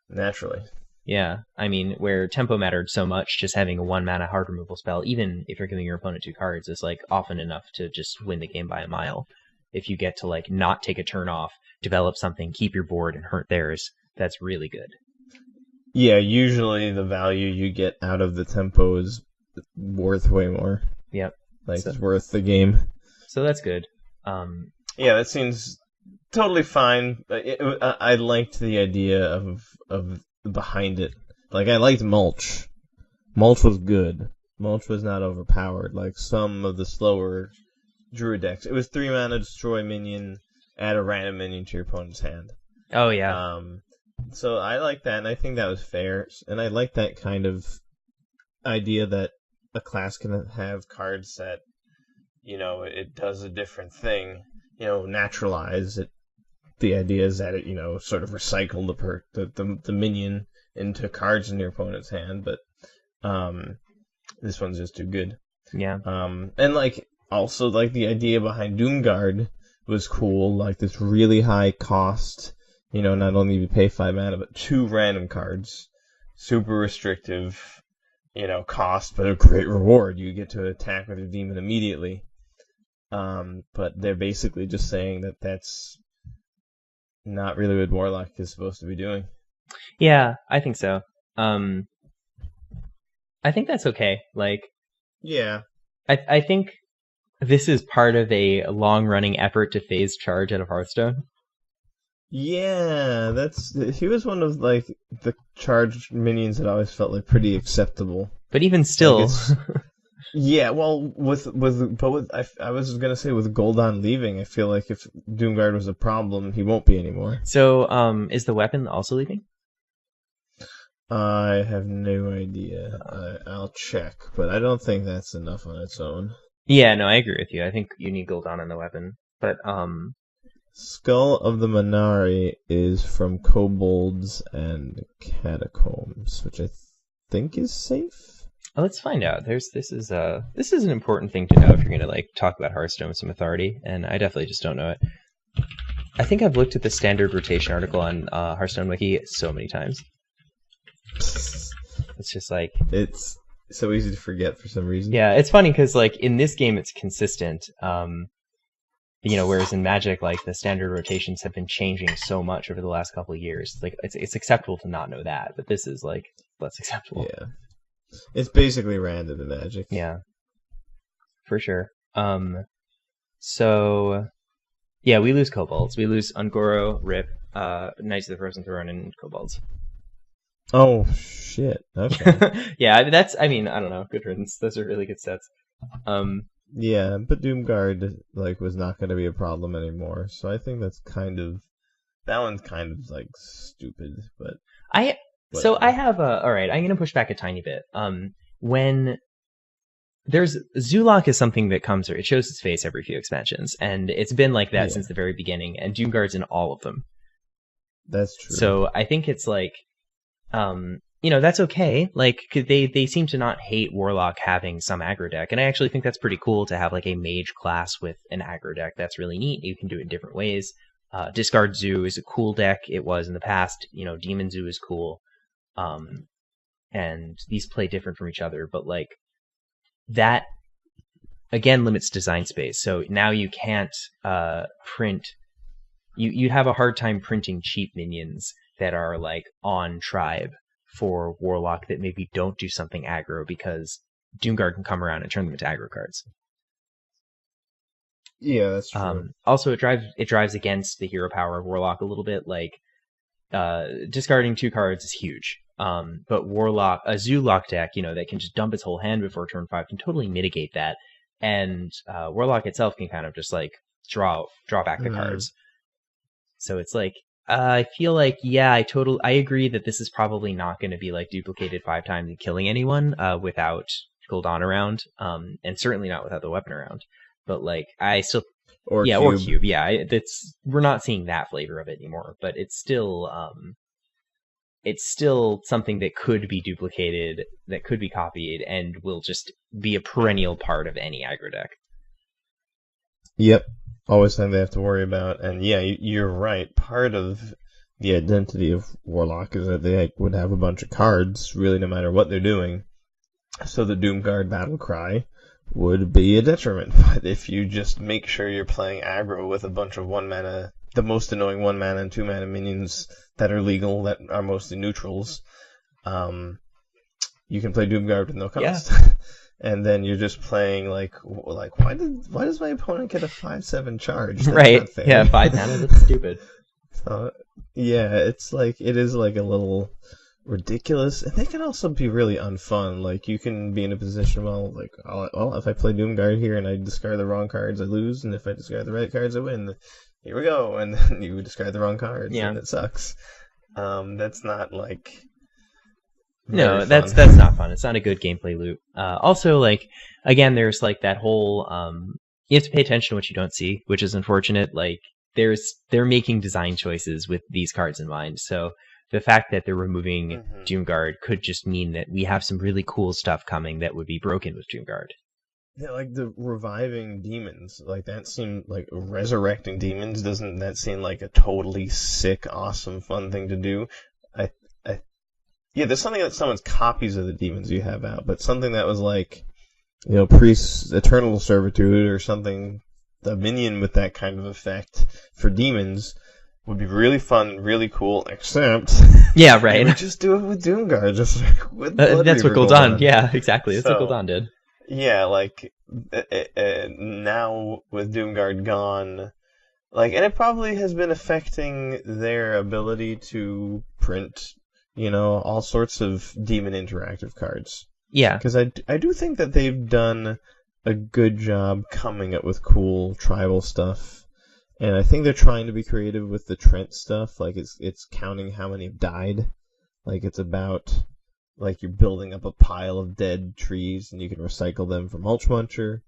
Naturally. Yeah, I mean, where tempo mattered so much, just having a 1 mana hard removal spell, even if you're giving your opponent 2 cards, is like often enough to just win the game by a mile. If you get to like not take a turn off, develop something, keep your board, and hurt theirs, that's really good. Yeah, usually the value you get out of the tempo is worth way more. Yep. Like, it's worth the game. So that's good. Yeah, that seems totally fine. I liked the idea of behind it. Like, I liked Mulch. Mulch was good. Mulch was not overpowered like some of the slower Druid decks. It was 3 mana, destroy minion, add a random minion to your opponent's hand. Oh yeah. So I like that, and I think that was fair. And I like that kind of idea that a class can have cards that, it does a different thing. Naturalize it. The idea is that it, sort of recycle the minion into cards in your opponent's hand, but this one's just too good. Yeah. And also the idea behind Doomguard was cool. Like this really high cost, not only you pay 5 mana, but 2 random cards, super restrictive, cost, but a great reward. You get to attack with your demon immediately. But they're basically just saying that that's not really what Warlock is supposed to be doing. Yeah, I think so. I think that's okay. Yeah. I think this is part of a long-running effort to phase charge out of Hearthstone. Yeah, he was one of the charged minions that I always felt pretty acceptable. But even still, yeah. Well, I was gonna say with Goldon leaving, I feel like if Doomguard was a problem, he won't be anymore. So, is the weapon also leaving? I have no idea. I'll check, but I don't think that's enough on its own. Yeah, no, I agree with you. I think you need Goldon in the weapon, but Skull of the Manari is from Kobolds and Catacombs, which I think is safe. Let's find out. This is an important thing to know if you're going to talk about Hearthstone with some authority, and I definitely just don't know it. I think I've looked at the standard rotation article on Hearthstone Wiki so many times. It's just it's so easy to forget for some reason. Yeah, it's funny because in this game it's consistent. Whereas in Magic, the standard rotations have been changing so much over the last couple of years. It's acceptable to not know that, but this is less acceptable. Yeah, it's basically random in Magic. Yeah, for sure. So yeah, we lose Kobolds. We lose Ungoro, Rip, Knights of the Frozen Throne, and Kobolds. Oh shit! Okay. Yeah, I don't know. Good riddance. Those are really good sets. Yeah, but Doomguard was not going to be a problem anymore. So I think that one's kind of stupid. But I have all right. I'm going to push back a tiny bit. When there's Zulok is something that it shows its face every few expansions, and it's been like that since the very beginning. And Doomguard's in all of them. That's true. So I think it's that's okay. They seem to not hate Warlock having some aggro deck, and I actually think that's pretty cool to have a mage class with an aggro deck. That's really neat. You can do it in different ways. Discard Zoo is a cool deck. It was in the past. Demon Zoo is cool. And these play different from each other, but that again limits design space. So now you can't print. You'd have a hard time printing cheap minions that are on tribe for Warlock that maybe don't do something aggro, because Doomguard can come around and turn them into aggro cards. Yeah, that's true. Also, it drives against the hero power of Warlock a little bit. Discarding 2 cards is huge. But Warlock, a Zulok deck, that can just dump its whole hand before turn 5 can totally mitigate that. And Warlock itself can kind of just draw back the cards. So it's I feel I agree that this is probably not going to be duplicated 5 times and killing anyone without Gul'dan around, and certainly not without the weapon around. But I still or Cube. Yeah, we're not seeing that flavor of it anymore. But it's still something that could be duplicated, that could be copied, and will just be a perennial part of any aggro deck. Yep. Always something they have to worry about. And yeah, you're right. Part of the identity of Warlock is that they would have a bunch of cards, really no matter what they're doing. So the Doomguard battle cry would be a detriment. But if you just make sure you're playing aggro with a bunch of 1 mana, the most annoying 1 mana and 2 mana minions that are legal, that are mostly neutrals, you can play Doomguard with no cost. Yeah. and then you're just playing like why does my opponent get a 5/7 charge? That's Right. not fair. Yeah, 5 mana, that's stupid. So, yeah, it is like a little ridiculous, and they can also be really unfun. Like you can be in a position if I play Doomguard here and I discard the wrong cards, I lose, and if I discard the right cards, I win. Here we go, and then you discard the wrong cards, and it sucks. That's not like No, fun. that's not fun. It's not a good gameplay loop. Also, like again, there's like that whole you have to pay attention to what you don't see, which is unfortunate. Like they're making design choices with these cards in mind. So the fact that they're removing Doomguard could just mean that we have some really cool stuff coming that would be broken with Doomguard. Yeah, like the reviving demons, like that seemed like resurrecting demons. Doesn't that seem like a totally sick, awesome, fun thing to do? Yeah, there's something that summons copies of the demons you have out, but something that was like, priest's eternal servitude or something, a minion with that kind of effect for demons would be really fun, really cool, except yeah, right. We just do it with Doomguard, just like with that's what Gul'dan. Yeah, exactly. That's what Gul'dan did. Yeah, like now with Doomguard gone, like, and it probably has been affecting their ability to print, all sorts of demon interactive cards. Yeah, because I do think that they've done a good job coming up with cool tribal stuff. And I think they're trying to be creative with the Trent stuff. Like it's counting how many have died. Like it's about like you're building up a pile of dead trees and you can recycle them for Mulch Muncher.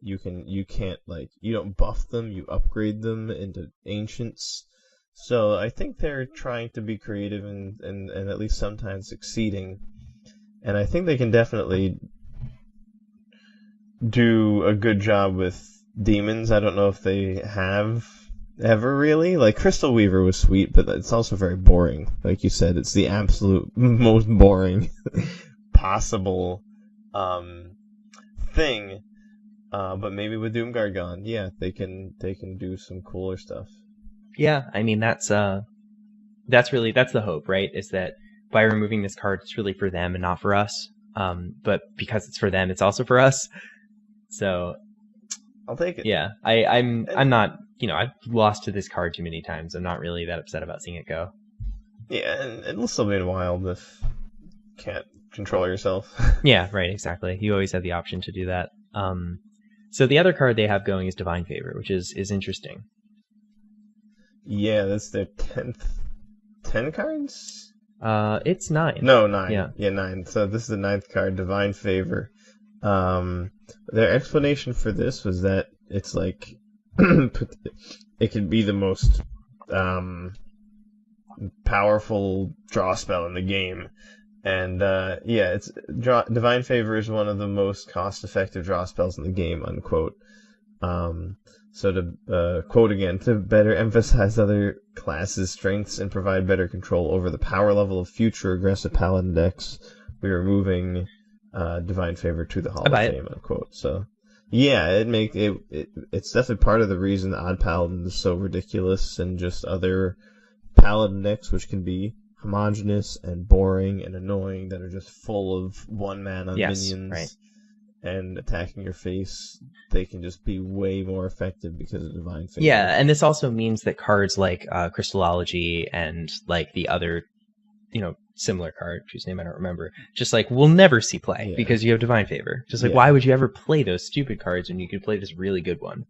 You don't buff them, you upgrade them into ancients. So I think they're trying to be creative and at least sometimes succeeding. And I think they can definitely do a good job with demons. I don't know if they have ever really. Like Crystal Weaver was sweet, but it's also very boring. Like you said, it's the absolute most boring possible thing. But maybe with Doomguard gone, yeah, they can do some cooler stuff. Yeah, I mean that's the hope, right? Is that by removing this card, it's really for them and not for us. But because it's for them, it's also for us. So I'll take it. Yeah, I'm not. I've lost to this card too many times. I'm not really that upset about seeing it go. Yeah, and it'll still be wild if you can't control yourself. Yeah, right, exactly. You always have the option to do that. So the other card they have going is Divine Favor, which is interesting. Yeah, that's their 10 cards? It's 9. No, 9. Yeah, 9. So this is the 9th card, Divine Favor. Their explanation for this was that it's like it can be the most powerful draw spell in the game. And it's Divine Favor is one of the most cost-effective draw spells in the game, unquote. So to quote again, to better emphasize other classes' strengths and provide better control over the power level of future aggressive paladin decks, we are moving Divine Favor to the Hall of Fame, unquote. So yeah, it's definitely part of the reason the Odd Paladin is so ridiculous, and just other paladin decks which can be homogenous and boring and annoying that are just full of 1-mana minions. Right. And attacking your face, they can just be way more effective because of Divine Favor. Yeah, and this also means that cards like Crystallology and like the other, similar card whose name I don't remember, just like will never see play because you have Divine Favor. Just like why would you ever play those stupid cards when you could play this really good one?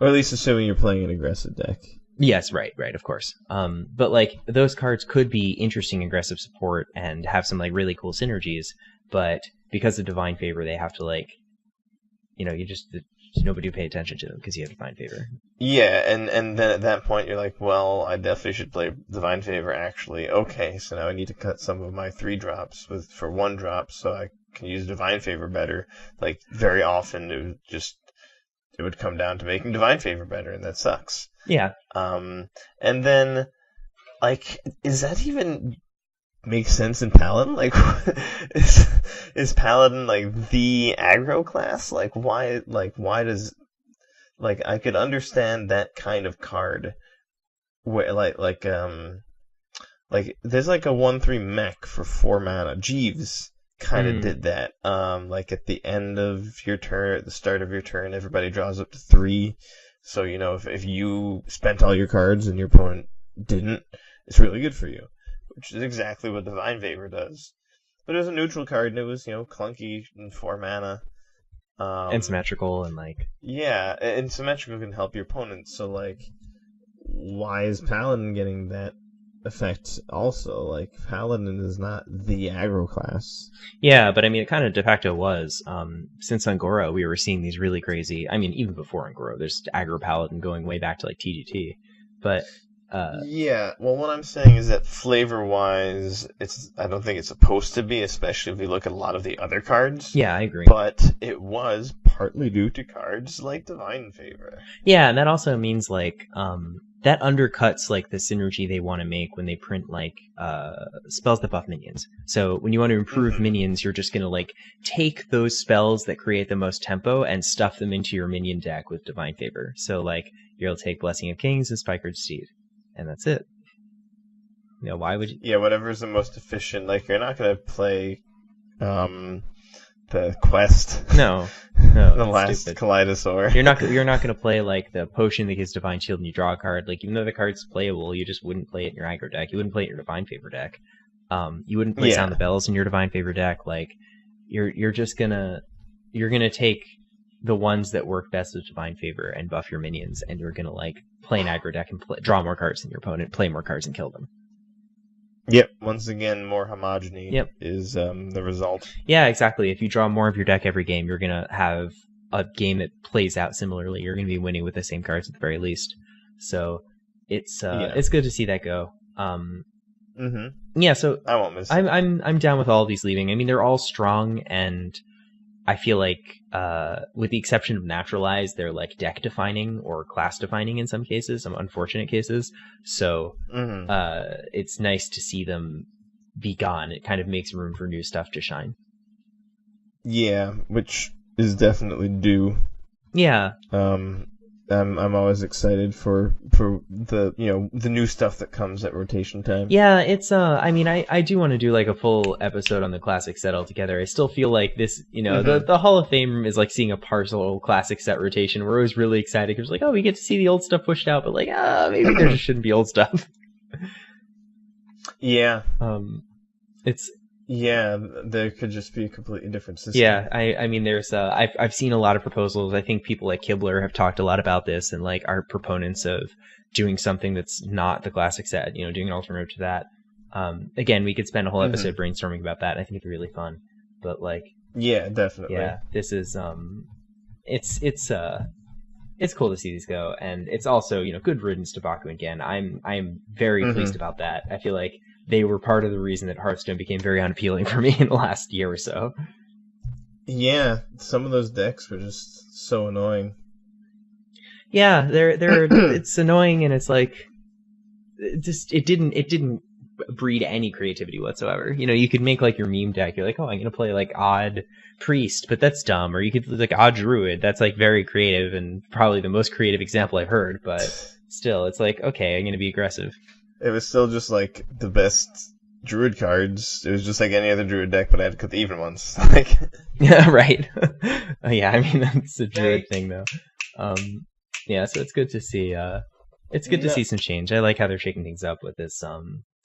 Or at least assuming you're playing an aggressive deck. Yes, right, of course. But like those cards could be interesting aggressive support and have some like really cool synergies, but because of Divine Favor, they have to nobody will pay attention to them because you have Divine Favor. Yeah, and then at that point you're like, well, I definitely should play Divine Favor actually. Okay, so now I need to cut some of my 3-drops for 1-drop so I can use Divine Favor better. Like very often it would come down to making Divine Favor better, and that sucks. Yeah. And then like, is that even make sense in Paladin? Like, is Paladin like the aggro class? Like, why does, like, I could understand that kind of card where like there's like a 1/3 mech for 4 mana. Jeeves kind of did that. Like at the end of your turn, at the start of your turn, everybody draws up to 3. So, if you spent all your cards and your opponent didn't, it's really good for you, which is exactly what Divine Favor does. But it was a neutral card, and it was, clunky and 4 mana. And symmetrical, and Yeah, and symmetrical can help your opponent, so, why is Paladin getting that effect also? Paladin is not the aggro class. Yeah, but I mean, it kind of de facto was. Since Un'Goro, we were seeing these really crazy... I mean, even before Un'Goro, there's aggro Paladin going way back to, TGT. But... yeah, well, what I'm saying is that flavor-wise, I don't think it's supposed to be, especially if we look at a lot of the other cards. Yeah, I agree. But it was partly due to cards like Divine Favor. Yeah, and that also means, that undercuts, the synergy they want to make when they print, spells that buff minions. So when you want to improve minions, you're just going to, take those spells that create the most tempo and stuff them into your minion deck with Divine Favor. So, you'll take Blessing of Kings and Spikered Steed. And that's it. Why would you... Yeah, whatever's the most efficient. You're not going to play the quest. No, the last stupid. Kaleidosaur. You're not going to play, the potion that gives Divine Shield and you draw a card. Even though the card's playable, you just wouldn't play it in your aggro deck. You wouldn't play it in your Divine Favor deck. You wouldn't play Sound the Bells in your Divine Favor deck. You're just gonna... You're gonna take the ones that work best with Divine Favor and buff your minions, and you're gonna play an aggro deck and draw more cards than your opponent, play more cards and kill them. Yep. Once again, more homogeny is the result. Yeah, exactly. If you draw more of your deck every game, you're gonna have a game that plays out similarly. You're gonna be winning with the same cards at the very least. So it's good to see that go. Yeah. So I won't miss it. I'm down with all of these leaving. I mean, they're all strong, and I feel with the exception of Naturalize, they're deck defining or class defining in some cases, some unfortunate cases. So it's nice to see them be gone. It kind of makes room for new stuff to shine. Yeah, which is definitely due. Yeah. I'm always excited for the the new stuff that comes at rotation time. Yeah, it's I mean, I do want to do a full episode on the classic set altogether. I still feel like this, the Hall of Fame is seeing a partial classic set rotation. We're always really excited because we get to see the old stuff pushed out, but maybe there just shouldn't be old stuff. Yeah. Yeah, there could just be a completely different system. Yeah, I mean, there's I've seen a lot of proposals. I think people like Kibler have talked a lot about this and are proponents of doing something that's not the classic set. Doing an alternative to that. Again, we could spend a whole episode brainstorming about that. I think it'd be really fun. But yeah, definitely. Yeah, this is it's cool to see these go, and it's also good riddance to Baku and Genn. I'm very pleased about that. I feel like they were part of the reason that Hearthstone became very unappealing for me in the last year or so. Yeah, some of those decks were just so annoying. Yeah, they're it's annoying, and it's it didn't breed any creativity whatsoever. You could make your meme deck. You're I'm gonna play odd priest, but that's dumb. Or you could odd druid. That's very creative and probably the most creative example I've heard. But still, it's okay, I'm gonna be aggressive. It was still just the best druid cards. It was just any other druid deck, but I had to cut the even ones. Yeah, right. Yeah, I mean that's a druid thing though. Yeah, so it's good to see. It's good to see some change. I like how they're shaking things up with this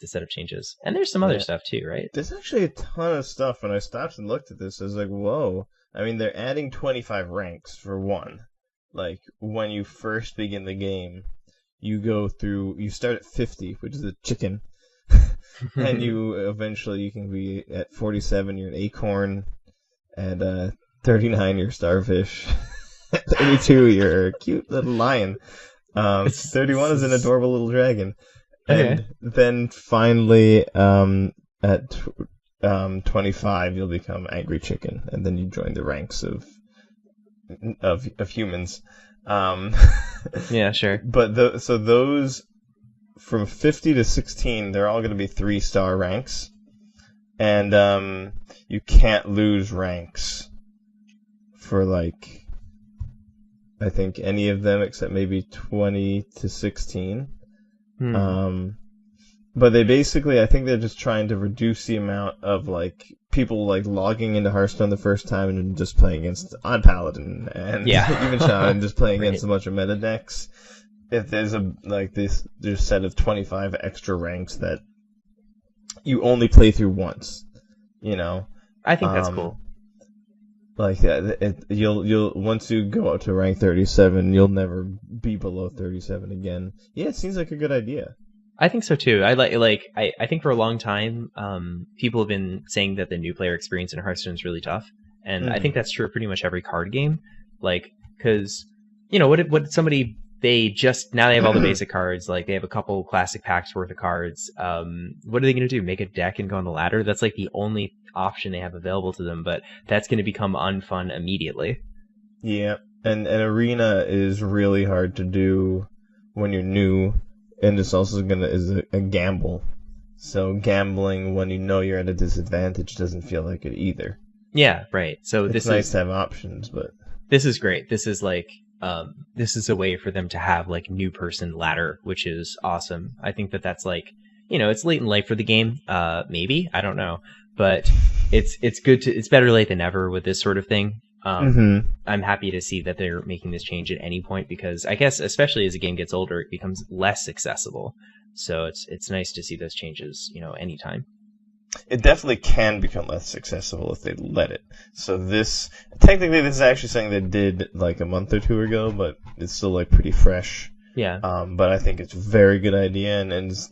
set of changes. And there's some other stuff too, right? There's actually a ton of stuff. When I stopped and looked at this, I was whoa. I mean, they're adding 25 ranks for one. When you first begin the game, you start at 50, which is a chicken. And you can be at 47, you're an acorn. At 39, you're starfish. At 32, you're a cute little lion. 31 is an adorable little dragon. And then finally, at 25, you'll become Angry Chicken, and then you join the ranks of humans. Yeah, sure. But so those from 50 to 16, they're all going to be 3-star ranks, and you can't lose ranks for I think any of them except maybe 20 to 16. But they basically, I think they're just trying to reduce the amount of like people like logging into Hearthstone the first time and just playing against Odd Paladin and even Shaman and just playing against a bunch of meta decks. If there's there's a set of 25 extra ranks that you only play through once, I think that's cool. Like you'll once you go up to rank 37, you'll never be below 37 again. Yeah, it seems like a good idea. I think so too. I think for a long time, people have been saying that the new player experience in Hearthstone is really tough, and I think that's true of pretty much every card game. Like, because what somebody they have all the basic cards. Like they have a couple classic packs worth of cards. What are they going to do? Make a deck and go on the ladder? That's like the only option they have available to them. But that's going to become unfun immediately. Yeah, and an arena is really hard to do when you're new, and it's also is a gamble. So gambling when you know you're at a disadvantage doesn't feel like it either. Yeah, right. So it's nice to have options, but this is great. This is like. This is a way for them to have like new person ladder, which is awesome. I think that's like, it's late in life for the game. Maybe, I don't know, but it's good it's better late than never with this sort of thing. I'm happy to see that they're making this change at any point, because I guess especially as the game gets older, it becomes less accessible. So it's nice to see those changes, anytime. It definitely can become less accessible if they let it. So technically this is actually something they did like a month or two ago, but it's still like pretty fresh. Yeah. But I think it's a very good idea, and as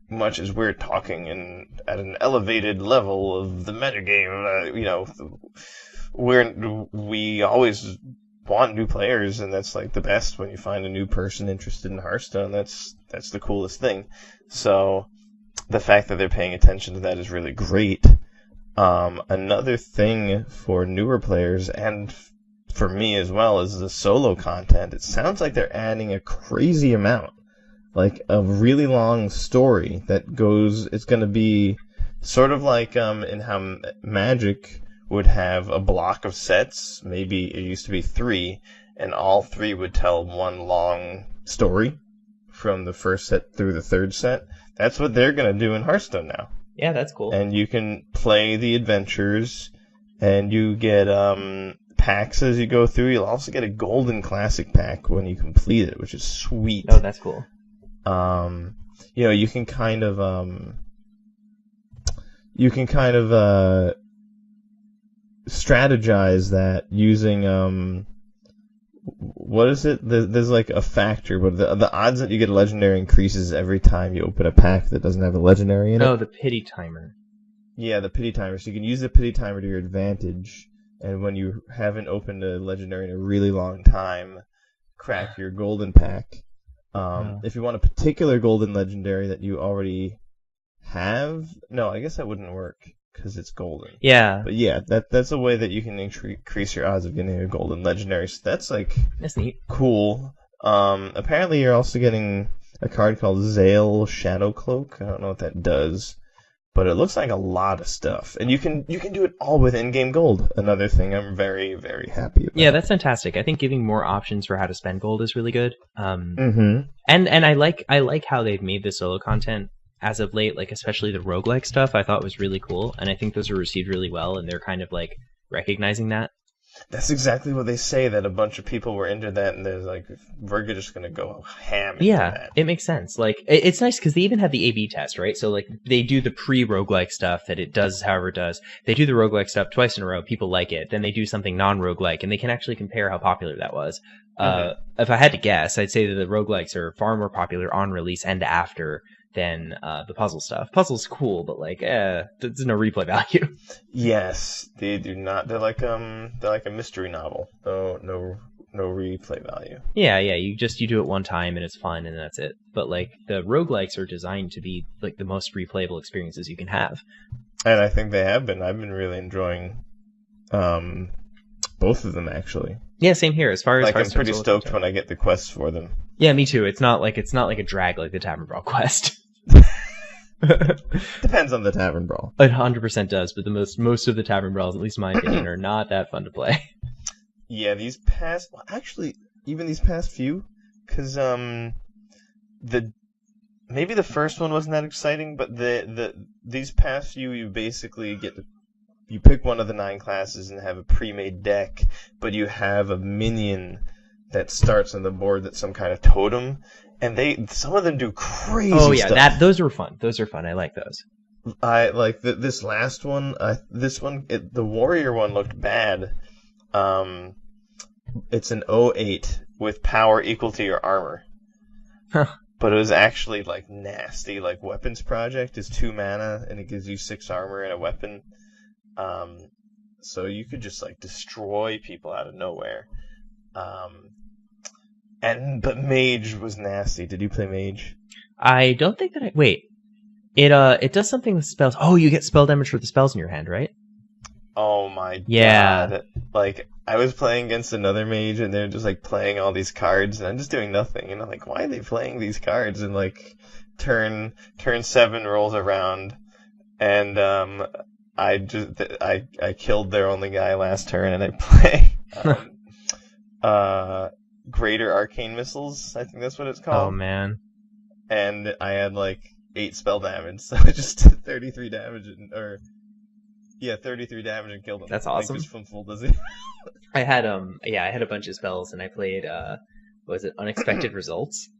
much as we're talking at an elevated level of the metagame, we always want new players, and that's like the best when you find a new person interested in Hearthstone. That's the coolest thing. So the fact that they're paying attention to that is really great. Another thing for newer players, and for me as well, is the solo content. It sounds like they're adding a crazy amount, like a really long story that goes. It's going to be sort of like in how Magic would have a block of sets. Maybe it used to be 3, and all 3 would tell one long story from the first set through the third set. That's what they're going to do in Hearthstone now. Yeah, that's cool. And you can play the adventures, and you get packs as you go through. You'll also get a golden classic pack when you complete it, which is sweet. Oh, that's cool. You can kind of strategize that using what is it? There's like a factor, but the odds that you get a legendary increases every time you open a pack that doesn't have a legendary in it. Oh, the pity timer. Yeah, the pity timer. So you can use the pity timer to your advantage, and when you haven't opened a legendary in a really long time, crack your golden pack. If you want a particular golden legendary that you already have, no, I guess that wouldn't work because it's golden. Yeah. But yeah, that's a way that you can increase your odds of getting a golden legendary. So that's neat. Cool. Apparently you're also getting a card called Zale Shadowcloak. I don't know what that does, but it looks like a lot of stuff. And you can do it all with in-game gold. Another thing I'm very, very happy about. Yeah, that's fantastic. I think giving more options for how to spend gold is really good. And I like how they've made the solo content as of late, like especially the roguelike stuff. I thought was really cool, and I think those are received really well, and they're kind of like recognizing that. That's exactly what they say, that a bunch of people were into that, and they're like, we're just going to go ham into that. It makes sense. Like, it's nice because they even have the A/B test, right? So, like, they do the pre-roguelike stuff that it does however it does. They do the roguelike stuff twice in a row. People like it. Then they do something non-roguelike, and they can actually compare how popular that was. If I had to guess, I'd say that the roguelikes are far more popular on release and after than the puzzle stuff. Puzzle's cool, but like, there's no replay value. Yes, they do not. They're like a mystery novel. No replay value. Yeah. You do it one time and it's fun and that's it. But like the roguelikes are designed to be like the most replayable experiences you can have. And I think they have been. I've been really enjoying both of them actually. Yeah, same here. As far as I'm pretty stoked when I get the quests for them. Yeah, me too. It's not like a drag like the Tavern Brawl quest. Depends on the Tavern Brawl. It 100% does, but most of the Tavern Brawls, at least in my opinion, are not that fun to play. Yeah, these past few, because the maybe the first one wasn't that exciting, but these past few, you basically you pick one of the 9 classes and have a pre-made deck, but you have a minion that starts on the board that's some kind of totem, and some of them do crazy stuff. Those are fun. Those are fun. I like those. I like this last one. The warrior one looked bad. It's an 08 with power equal to your armor. Huh. But it was actually like nasty. Like Weapons Project is 2 mana and it gives you 6 armor and a weapon. So you could just like destroy people out of nowhere. But Mage was nasty. Did you play Mage? I don't think that wait. It does something with spells. Oh, you get spell damage for the spells in your hand, right? Oh my god. Like, I was playing against another mage and they're just like playing all these cards and I'm just doing nothing. And I'm like, why are they playing these cards? And like turn 7 rolls around and I killed their only guy last turn and I play Greater Arcane Missiles, I think that's what it's called. Oh man. And I had like 8 spell damage, so I just did 33 damage 33 damage and killed him. That's awesome. Like, just from full dizzy. I had a bunch of spells and I played Unexpected Results?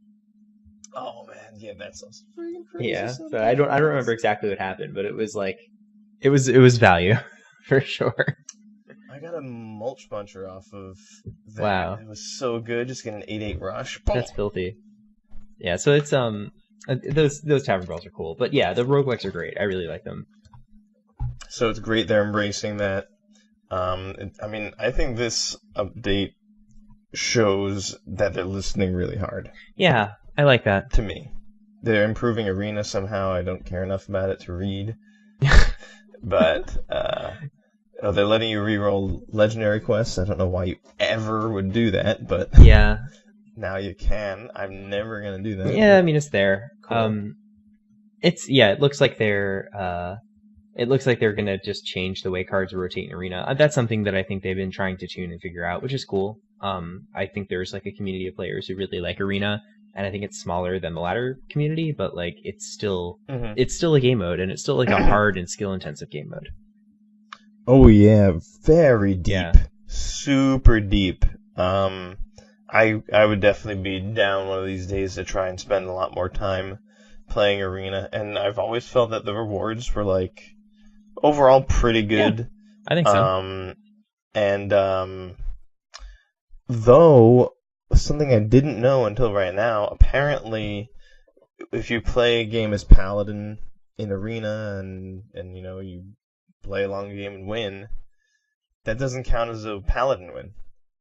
Oh man, yeah, that sounds freaking crazy. Yeah, so I don't remember exactly what happened, but it was like it was value for sure. I got a Mulch Buncher off of that. Wow. It was so good, just getting an 8/8 rush. Boom. That's filthy. Yeah, so it's those tavern brawls are cool, but yeah, the roguelikes are great. I really like them. So it's great they're embracing that. I mean, I think this update shows that they're listening really hard. Yeah, I like that. To me. They're improving Arena somehow. I don't care enough about it to read. But they're letting you reroll legendary quests. I don't know why you ever would do that, but yeah, now you can. I'm never gonna do that. Yeah, I mean it's there. Cool. It looks like they're gonna just change the way cards rotate in Arena. That's something that I think they've been trying to tune and figure out, which is cool. I think there's like a community of players who really like Arena, and I think it's smaller than the latter community, but like it's still a game mode, and it's still like a hard and skill intensive game mode. Oh yeah, very deep, yeah. Super deep. I would definitely be down one of these days to try and spend a lot more time playing Arena, and I've always felt that the rewards were like overall pretty good. Yeah, I think so. Though something I didn't know until right now, apparently if you play a game as Paladin in Arena and you know you play a long game and win, that doesn't count as a Paladin win.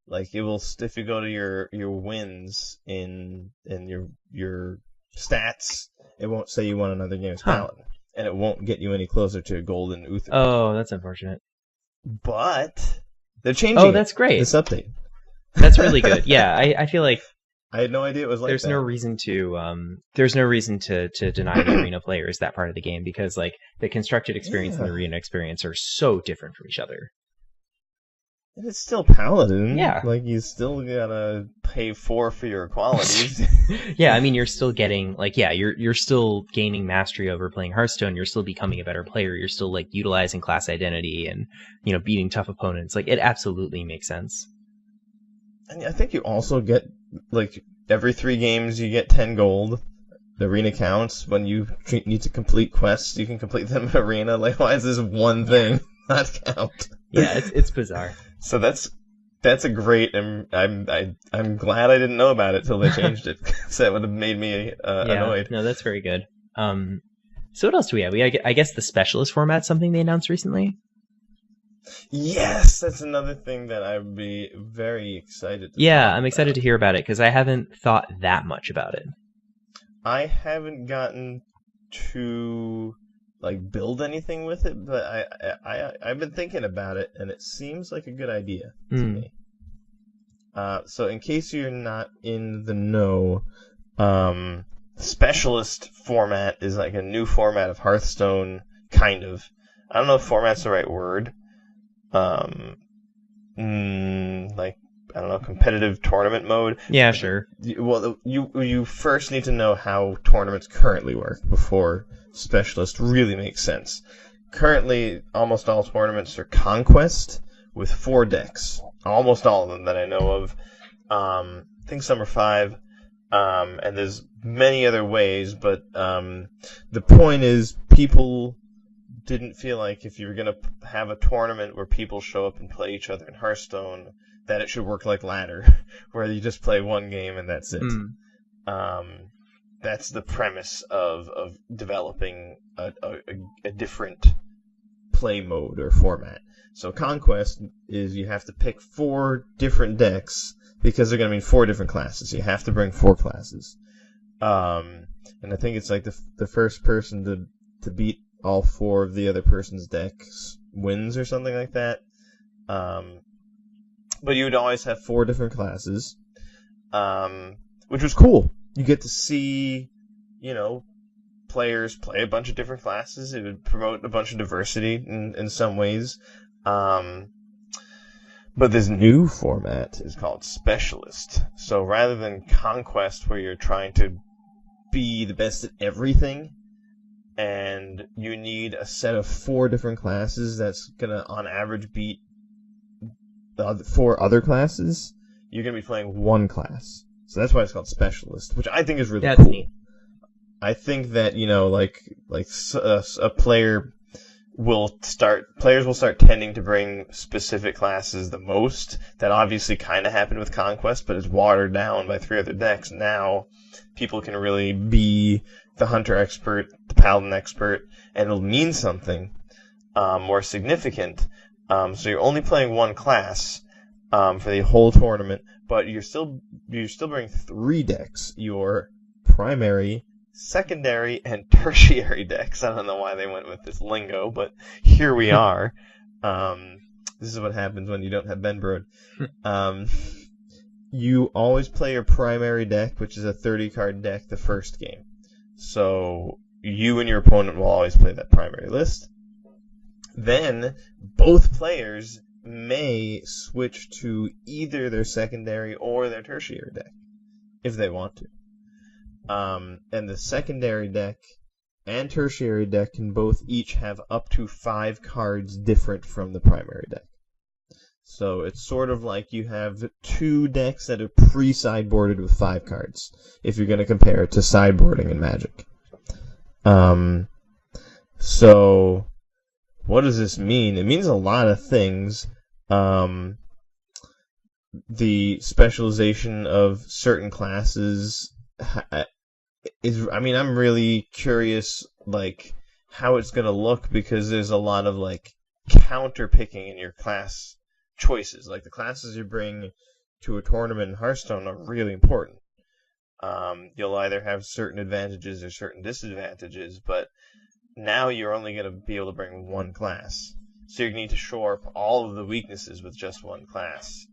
Like it will, if you go to your wins in your stats, it won't say you won another game as Paladin, and it won't get you any closer to Golden Uther. Oh, that's unfortunate. But they're changing. Oh, that's great. This update. That's really good. Yeah, I feel like I had no idea it was like there's that. no reason to deny the Arena players that part of the game, because like the constructed experience and the Arena experience are so different from each other. And it's still Paladin. Yeah. Like you still gotta pay 4 for your qualities. Yeah, I mean you're still getting you're still gaining mastery over playing Hearthstone. You're still becoming a better player. You're still like utilizing class identity and beating tough opponents. Like it absolutely makes sense. And I think you also get, like, every 3 games you get 10 gold. The Arena counts. When you need to complete quests, you can complete them in Arena. Like, why is this one thing not count? Yeah, it's bizarre. So that's a great, and I'm glad I didn't know about it till they changed it, because that would have made me annoyed. No, that's very good. So what else do we have? I guess the specialist format's something they announced recently. Yes, that's another thing that I'd be very excited to I'm excited to hear about it, because I haven't thought that much about it. I haven't gotten to like build anything with it, but I've been thinking about it, and it seems like a good idea to me. So in case you're not in the know, specialist format is like a new format of Hearthstone, kind of. I don't know if format's the right word. Like I don't know, competitive tournament mode. Yeah, sure. Well, you first need to know how tournaments currently work before Specialist really makes sense. Currently, almost all tournaments are Conquest with 4 decks. Almost all of them that I know of. I think some are 5. And there's many other ways, but the point is people didn't feel like if you were going to have a tournament where people show up and play each other in Hearthstone, that it should work like Ladder, where you just play one game and that's it. That's the premise of developing a different play mode or format. So Conquest is you have to pick 4 different decks because they're going to mean 4 different classes. You have to bring 4 classes. And I think it's like the first person to beat all 4 of the other person's decks wins or something like that. But you would always have 4 different classes, which was cool. You get to see, players play a bunch of different classes. It would promote a bunch of diversity in some ways. But this new format is called Specialist. So rather than Conquest, where you're trying to be the best at everything, and you need a set of 4 different classes that's going to, on average, beat the 4 other classes, you're going to be playing 1 class. So that's why it's called Specialist, which I think is really cool. Neat. I think that, a player players will start tending to bring specific classes the most. That obviously kind of happened with Conquest, but it's watered down by 3 other decks. Now people can really be the Hunter expert, the Paladin expert, and it'll mean something more significant. So you're only playing 1 class for the whole tournament, but you're still bringing 3 decks. Your primary, secondary, and tertiary decks. I don't know why they went with this lingo, but here we are. This is what happens when you don't have Ben Brode. You always play your primary deck, which is a 30-card deck, the first game. So you and your opponent will always play that primary list. Then both players may switch to either their secondary or their tertiary deck, if they want to. And the secondary deck and tertiary deck can both each have up to 5 cards different from the primary deck. So it's sort of like you have 2 decks that are pre-sideboarded with 5 cards, if you're going to compare it to sideboarding in Magic. So what does this mean? It means a lot of things. The specialization of certain classes I'm really curious, how it's going to look, because there's a lot of, counter picking in your class choices. Like, the classes you bring to a tournament in Hearthstone are really important. You'll either have certain advantages or certain disadvantages, but now you're only going to be able to bring 1 class. So you need to shore up all of the weaknesses with just 1 class.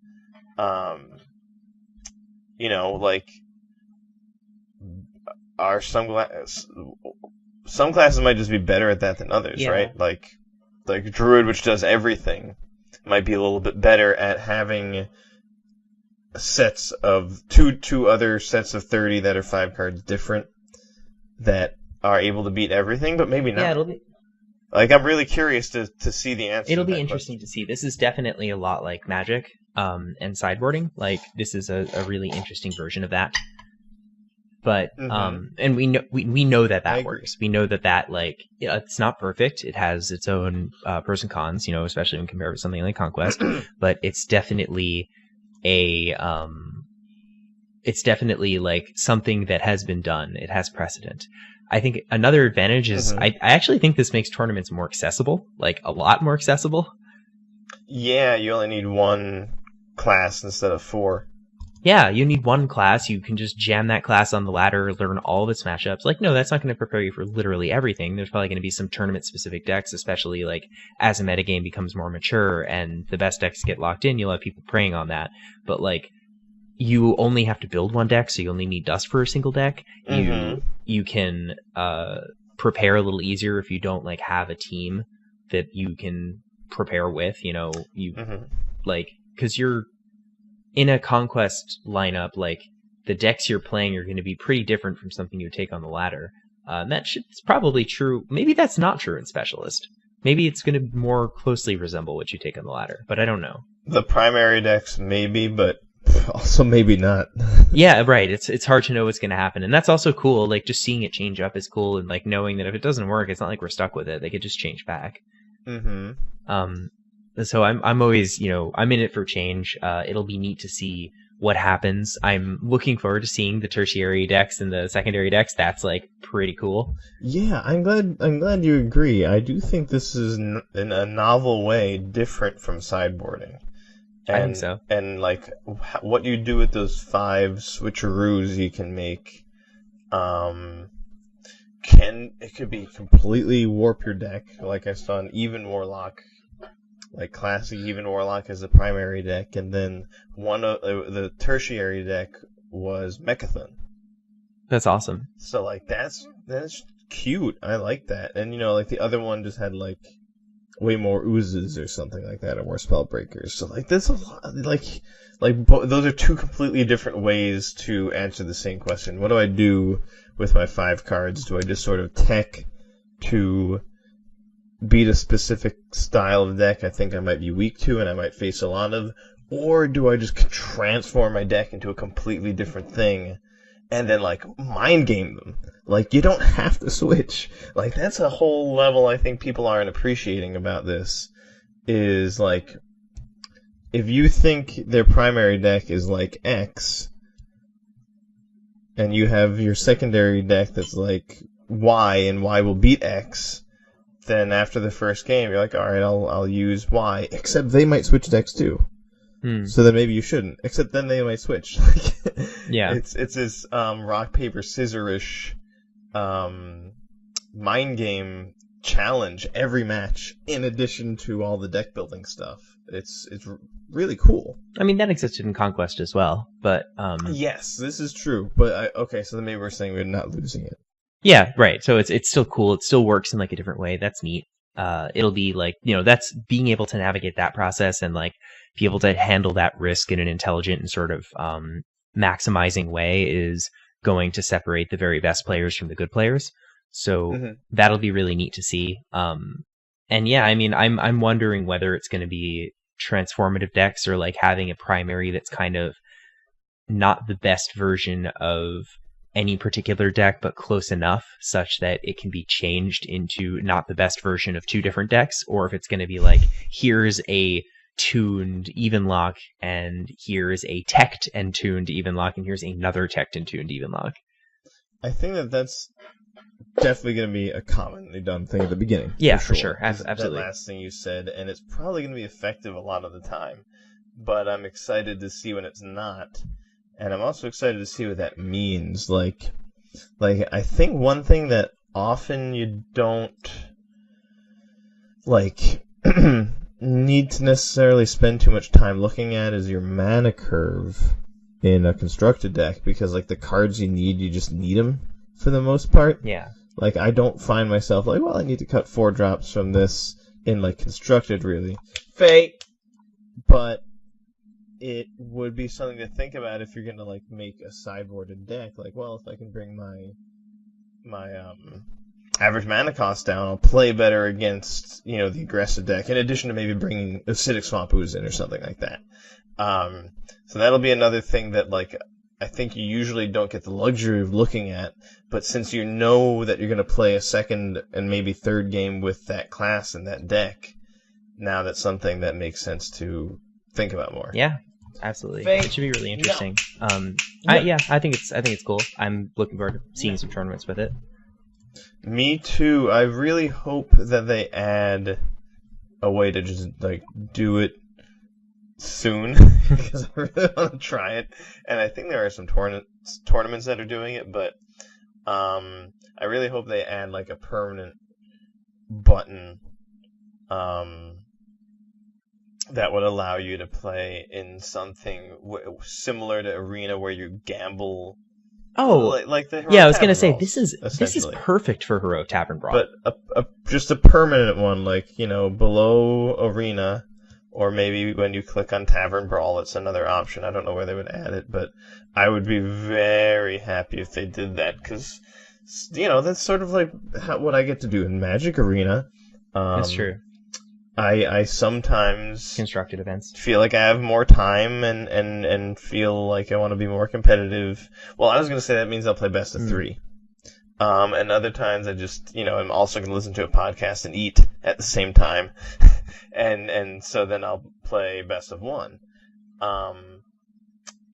Are some classes might just be better at that than others, right? Like Druid, which does everything, might be a little bit better at having sets of two other sets of 30 that are 5 cards different that are able to beat everything, but maybe not. Yeah, it'll be. I'm really curious to see the answer. It'll be interesting to see. This is definitely a lot like Magic, and sideboarding. This is a really interesting version of that. But and we know that works. We know that it's not perfect. It has its own pros and cons, especially when compared with something like Conquest. But it's definitely something that has been done. It has precedent. I think another advantage is I actually think this makes tournaments more accessible, a lot more accessible. Yeah, you only need 1 class instead of 4. Yeah, you need 1 class. You can just jam that class on the ladder, learn all of its matchups. No, that's not going to prepare you for literally everything. There's probably going to be some tournament-specific decks, especially as a metagame becomes more mature and the best decks get locked in, you'll have people preying on that. But you only have to build 1 deck, so you only need dust for a single deck. You can prepare a little easier if you don't have a team that you can prepare with. Because in a conquest lineup, like the decks you're playing are going to be pretty different from something you take on the ladder. It's probably true. Maybe that's not true in specialist. Maybe it's going to more closely resemble what you take on the ladder, but I don't know. The primary decks maybe, but also maybe not. Yeah, right. It's hard to know what's going to happen, and that's also cool. Like just seeing it change up is cool, and like knowing that if it doesn't work, it's not like we're stuck with it. They could just change back. So I'm always, I'm in it for change. It'll be neat to see what happens. I'm looking forward to seeing the tertiary decks and the secondary decks. That's like pretty cool. Yeah, I'm glad you agree. I do think this is in a novel way different from sideboarding. I think so. And like what you do with those 5 switcheroos you can make, it could be completely warp your deck. Like I saw an Even Warlock. Like classic Even Warlock as the primary deck, and then one of the tertiary deck was Mechathon. That's awesome. So like that's cute. I like that. And like the other one just had like way more oozes or something like that, or more spell breakers. So like there's a lot, those are 2 completely different ways to answer the same question. What do I do with my 5 cards? Do I just sort of tech to beat a specific style of deck I think I might be weak to and I might face a lot of, or do I just transform my deck into a completely different thing and then like mind game them? Like you don't have to switch. Like that's a whole level I think people aren't appreciating about this, is like if you think their primary deck is like X and you have your secondary deck that's like Y and Y will beat X, then after the first game, you're like, all right, I'll use Y. Except they might switch decks too. So then maybe you shouldn't. Except then they might switch. Yeah, it's this rock paper scissor-ish mind game challenge every match, in addition to all the deck building stuff. It's really cool. I mean that existed in Conquest as well, but yes, this is true. But so then maybe we're saying we're not losing it. Yeah, right. So it's still cool. It still works in like a different way. That's neat. It'll be like, that's being able to navigate that process and like be able to handle that risk in an intelligent and sort of maximizing way is going to separate the very best players from the good players. So that'll be really neat to see. And yeah, I mean, I'm wondering whether it's going to be transformative decks or like having a primary that's kind of not the best version of any particular deck, but close enough such that it can be changed into not the best version of 2 different decks, or if it's going to be like, here's a tuned Evenlock, and here's a teched and tuned Evenlock, and here's another teched and tuned Evenlock. I think that's definitely going to be a commonly done thing at the beginning. Yeah, for sure. Absolutely. That last thing you said, and it's probably going to be effective a lot of the time, but I'm excited to see when it's not. And I'm also excited to see what that means. Like I think one thing that often you don't need to necessarily spend too much time looking at is your mana curve in a constructed deck, because like the cards you just need them for the most part. Yeah. Like I don't find myself like, well, I need to cut 4 drops from this in like constructed really. Fate. But it would be something to think about if you're going to like make a sideboarded deck. Like, well, if I can bring my average mana cost down, I'll play better against the aggressive deck. In addition to maybe bringing Acidic Swamp Ooze in or something like that. So that'll be another thing that like I think you usually don't get the luxury of looking at. But since you know that you're going to play a second and maybe third game with that class and that deck, now that's something that makes sense to think about more. Yeah, absolutely. It should be really interesting. I think it's cool. I'm looking forward to seeing some tournaments with it. Me too. I really hope that they add a way to just like do it soon, because I really want to try it. And I think there are some tournaments that are doing it, but I really hope they add like a permanent button that would allow you to play in something similar to Arena, where you gamble. Oh, like the Heroic yeah, I was gonna Tavern say Brawls, this is perfect for Heroic Tavern Brawl. But just a permanent one, like below Arena, or maybe when you click on Tavern Brawl, it's another option. I don't know where they would add it, but I would be very happy if they did that, because, that's sort of like what I get to do in Magic Arena. That's true. I sometimes constructed events feel like I have more time and feel like I want to be more competitive. Well, I was going to say that means I'll play best of 3. And other times I just, I'm also going to listen to a podcast and eat at the same time. and so then I'll play best of 1.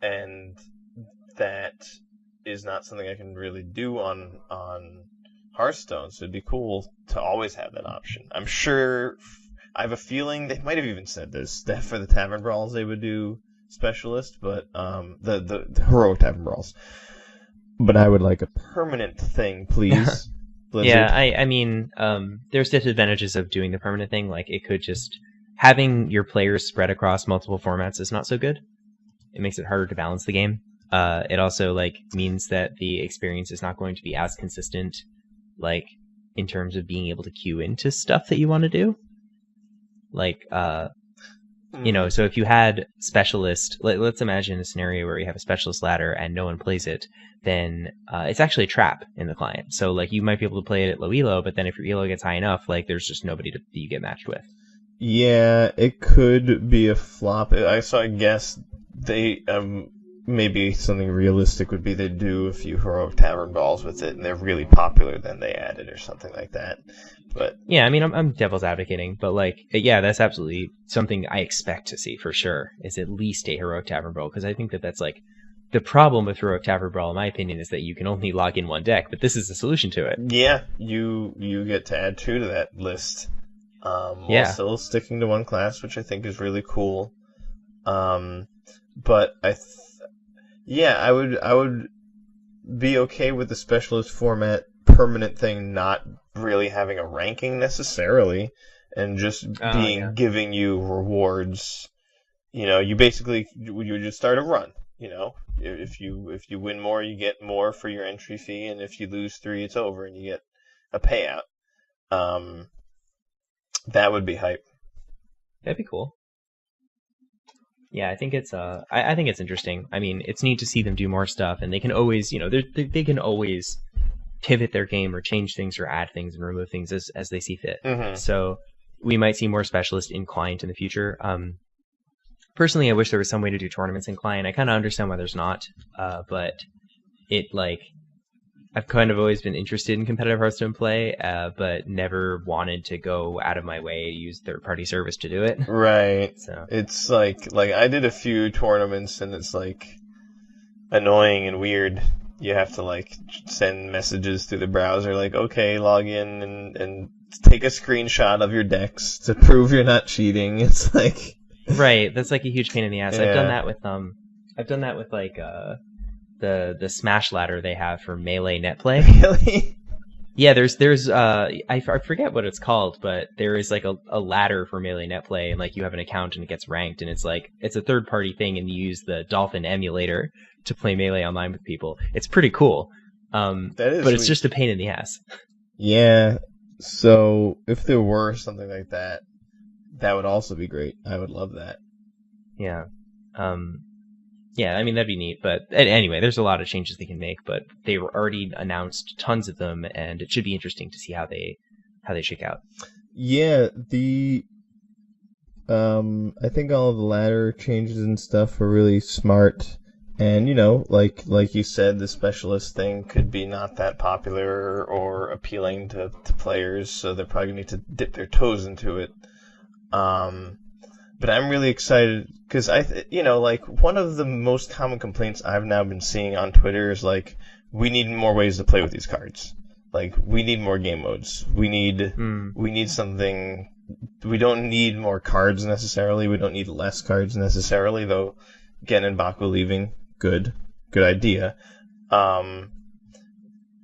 And that is not something I can really do on Hearthstone, so it'd be cool to always have that option. I'm sure, I have a feeling they might have even said this, that for the Tavern Brawls they would do Specialist, but the Heroic Tavern Brawls. But I would like a permanent thing, please. Yeah, I mean, there's disadvantages of doing the permanent thing. Like, it could just... Having your players spread across multiple formats is not so good. It makes it harder to balance the game. It also, means that the experience is not going to be as consistent, in terms of being able to queue into stuff that you want to do. So if you had Specialist, let's imagine a scenario where you have a Specialist ladder and no one plays it, then it's actually a trap in the client. So you might be able to play it at low elo, but then if your elo gets high enough, there's just nobody that you get matched with. Yeah, it could be a flop. I guess they maybe something realistic would be they do a few Heroic Tavern Balls with it, and they're really popular, then they add it or something like that. But yeah, I mean, I'm devil's advocating, but that's absolutely something I expect to see for sure, is at least a Heroic Tavern Brawl, because I think that's the problem with Heroic Tavern Brawl, in my opinion, is that you can only log in one deck, but this is the solution to it. Yeah, you get to add 2 to that list, while still sticking to one class, which I think is really cool. But I would be okay with the Specialist format permanent thing not really having a ranking necessarily, and just giving you rewards. You basically you just start a run. If you win more, you get more for your entry fee, and if you lose 3, it's over and you get a payout. That would be hype. That'd be cool. Yeah, I think it's I think it's interesting. I mean, it's neat to see them do more stuff, and they can always, they can always pivot their game or change things or add things and remove things as they see fit. Mm-hmm. So we might see more Specialists in client in the future. Personally, I wish there was some way to do tournaments in client. I kind of understand why there's not, but it I've kind of always been interested in competitive Hearthstone play, but never wanted to go out of my way to use third-party service to do it. Right. So it's like I did a few tournaments, and it's annoying and weird. You have to send messages through the browser, okay, log in and take a screenshot of your decks to prove you're not cheating. It's right. That's a huge pain in the ass. Yeah. I've done that with the Smash ladder they have for Melee net play. Really? Yeah, there's I forget what it's called, but there is a ladder for Melee net play, and you have an account and it gets ranked, and it's a third party thing, and you use the Dolphin emulator to play Melee online with people. It's pretty cool. That is but it's just a pain in the ass. Yeah. So if there were something like that, that would also be great. I would love that. Yeah. Yeah, I mean, that'd be neat. But anyway, there's a lot of changes they can make, but they were already announced tons of them, and it should be interesting to see how they shake out. Yeah, I think all of the ladder changes and stuff were really smart. And, like you said, the Specialist thing could be not that popular or appealing to players, so they're probably going to need to dip their toes into it. But I'm really excited because one of the most common complaints I've now been seeing on Twitter is we need more ways to play with these cards. We need more game modes. We need something. We don't need more cards necessarily. We don't need less cards necessarily, though. Genn and Baku leaving, good idea.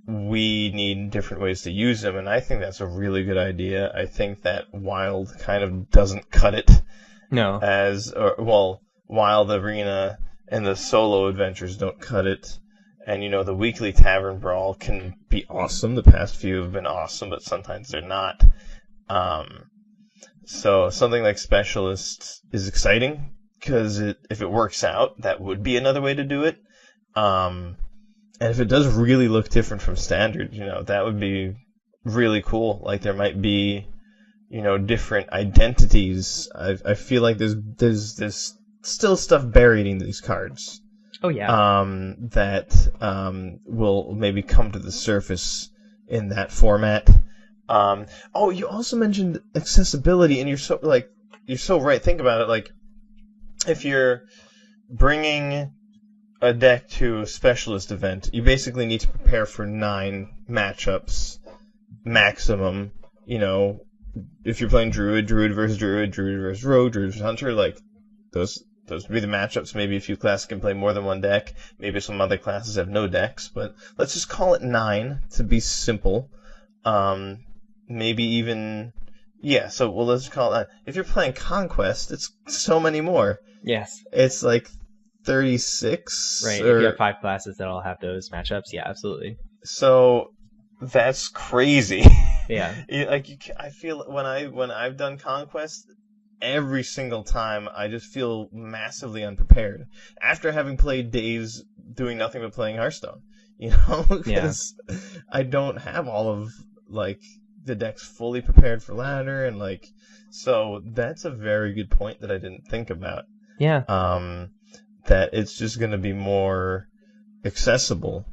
We need different ways to use them, and I think that's a really good idea. I think that Wild kind of doesn't cut it. No. Wild Arena and the solo adventures don't cut it. And, the weekly Tavern Brawl can be awesome. The past few have been awesome, but sometimes they're not. So something like Specialist is exciting because if it works out, that would be another way to do it. And if it does really look different from Standard, that would be really cool. Like there might be, different identities. I feel like there's still stuff buried in these cards. Oh yeah. That will maybe come to the surface in that format. You also mentioned accessibility, and you're so right. Think about it. Like, if you're bringing a deck to a Specialist event, you basically need to prepare for 9 matchups maximum. If you're playing Druid versus Druid versus Rogue, Druid versus Hunter, like those would be the matchups. Maybe a few classes can play more than one deck. Maybe some other classes have no decks, but let's just call it 9 to be simple. Maybe even, so let's call it, if you're playing Conquest, it's so many more. Yes. It's like 36. Right, if you have 5 classes that all have those matchups, yeah, absolutely. So, that's crazy. Yeah. I feel when I've done Conquest, every single time I just feel massively unprepared. After having played days doing nothing but playing Hearthstone, because I don't have all of, the deck's fully prepared for ladder, and so that's a very good point that I didn't think about. Yeah. That it's just going to be more accessible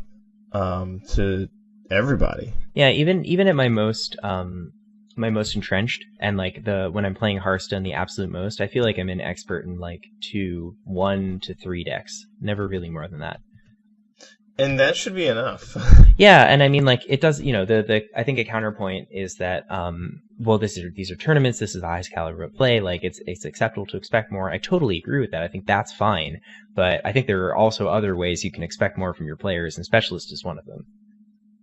to everybody. Yeah, even at my most entrenched, and when I'm playing Hearthstone the absolute most, I feel like I'm an expert in 1 to 3 decks. Never really more than that. And that should be enough. Yeah, and I mean, it does, I think a counterpoint is that, these are tournaments, this is the highest caliber of play, it's acceptable to expect more. I totally agree with that. I think that's fine. But I think there are also other ways you can expect more from your players, and Specialist is one of them.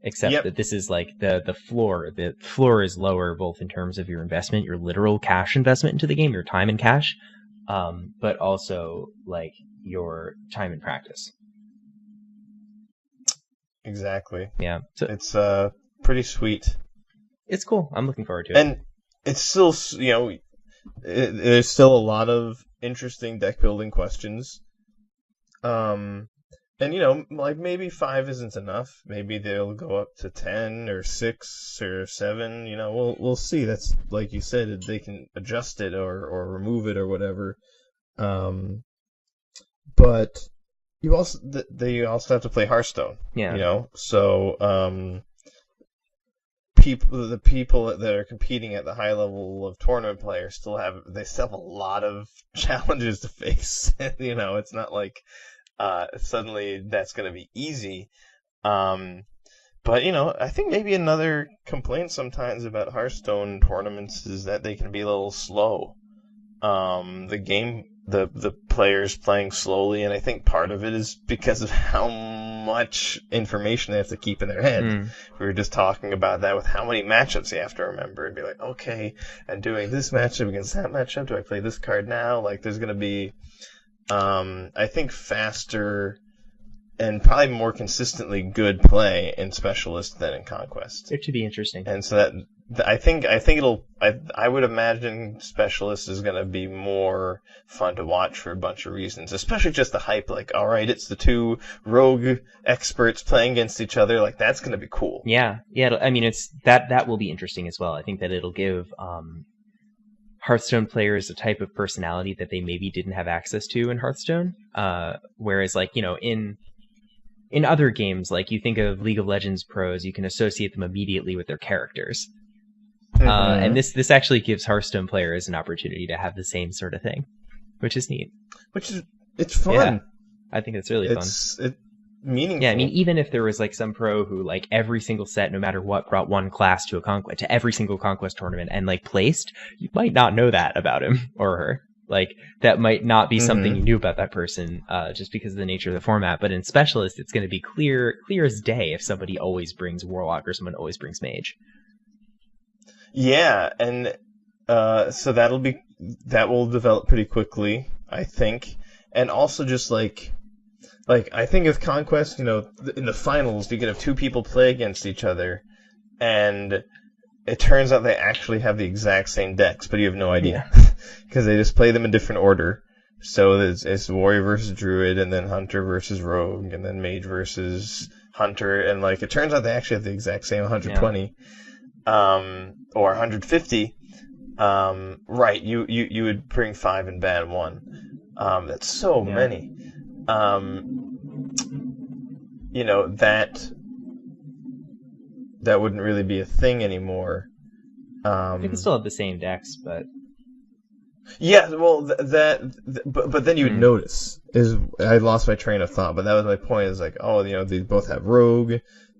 Except that this is the floor. The floor is lower, both in terms of your investment, your literal cash investment into the game, your time and cash, but also, your time and practice. Exactly. Yeah. So it's pretty sweet. It's cool. I'm looking forward to it. And it's still, there's still a lot of interesting deck building questions. And maybe 5 isn't enough. Maybe they'll go up to 10 or 6 or 7. We'll see. That's like you said, they can adjust it or remove it or whatever. But they also have to play Hearthstone. Yeah. So the people that are competing at the high level of tournament players still have a lot of challenges to face. It's not like suddenly that's going to be easy. But I think maybe another complaint sometimes about Hearthstone tournaments is that they can be a little slow. The players playing slowly, and I think part of it is because of how much information they have to keep in their head. We were just talking about that with how many matchups you have to remember and be like, okay, and doing this matchup against that matchup, do I play this card now? There's going to be, I think, faster and probably more consistently good play in Specialist than in Conquest. It should be interesting. And so that I think I would imagine Specialist is going to be more fun to watch for a bunch of reasons, especially just the hype. All right, it's the 2 rogue experts playing against each other. That's going to be cool. Yeah. I mean, it's that will be interesting as well. I think that it'll give Hearthstone players a type of personality that they maybe didn't have access to in Hearthstone. Whereas, in other games, you think of League of Legends pros, you can associate them immediately with their characters. And this actually gives Hearthstone players an opportunity to have the same sort of thing, which is neat. It's fun. Yeah, I think it's really fun. It's meaningful. Yeah, I mean, even if there was some pro who every single set, no matter what, brought one class to every single Conquest tournament and placed, you might not know that about him or her. That might not be something you knew about that person, just because of the nature of the format. But in Specialist, it's going to be clear as day if somebody always brings Warlock or someone always brings Mage. Yeah, and so that will develop pretty quickly, I think. And also just I think with Conquest, in the finals you can have 2 people play against each other, and it turns out they actually have the exact same decks, but you have no idea because they just play them in different order. So it's warrior versus druid, and then hunter versus rogue, and then mage versus hunter, and like it turns out they actually have the exact same 120, or 150. Right, you would bring 5 and ban 1. That's so many. You know, that wouldn't really be a thing anymore. You can still have the same decks, but yeah, well, but then you would notice. I lost my train of thought, but that was my point. Is like, oh, you know, they both have rogue.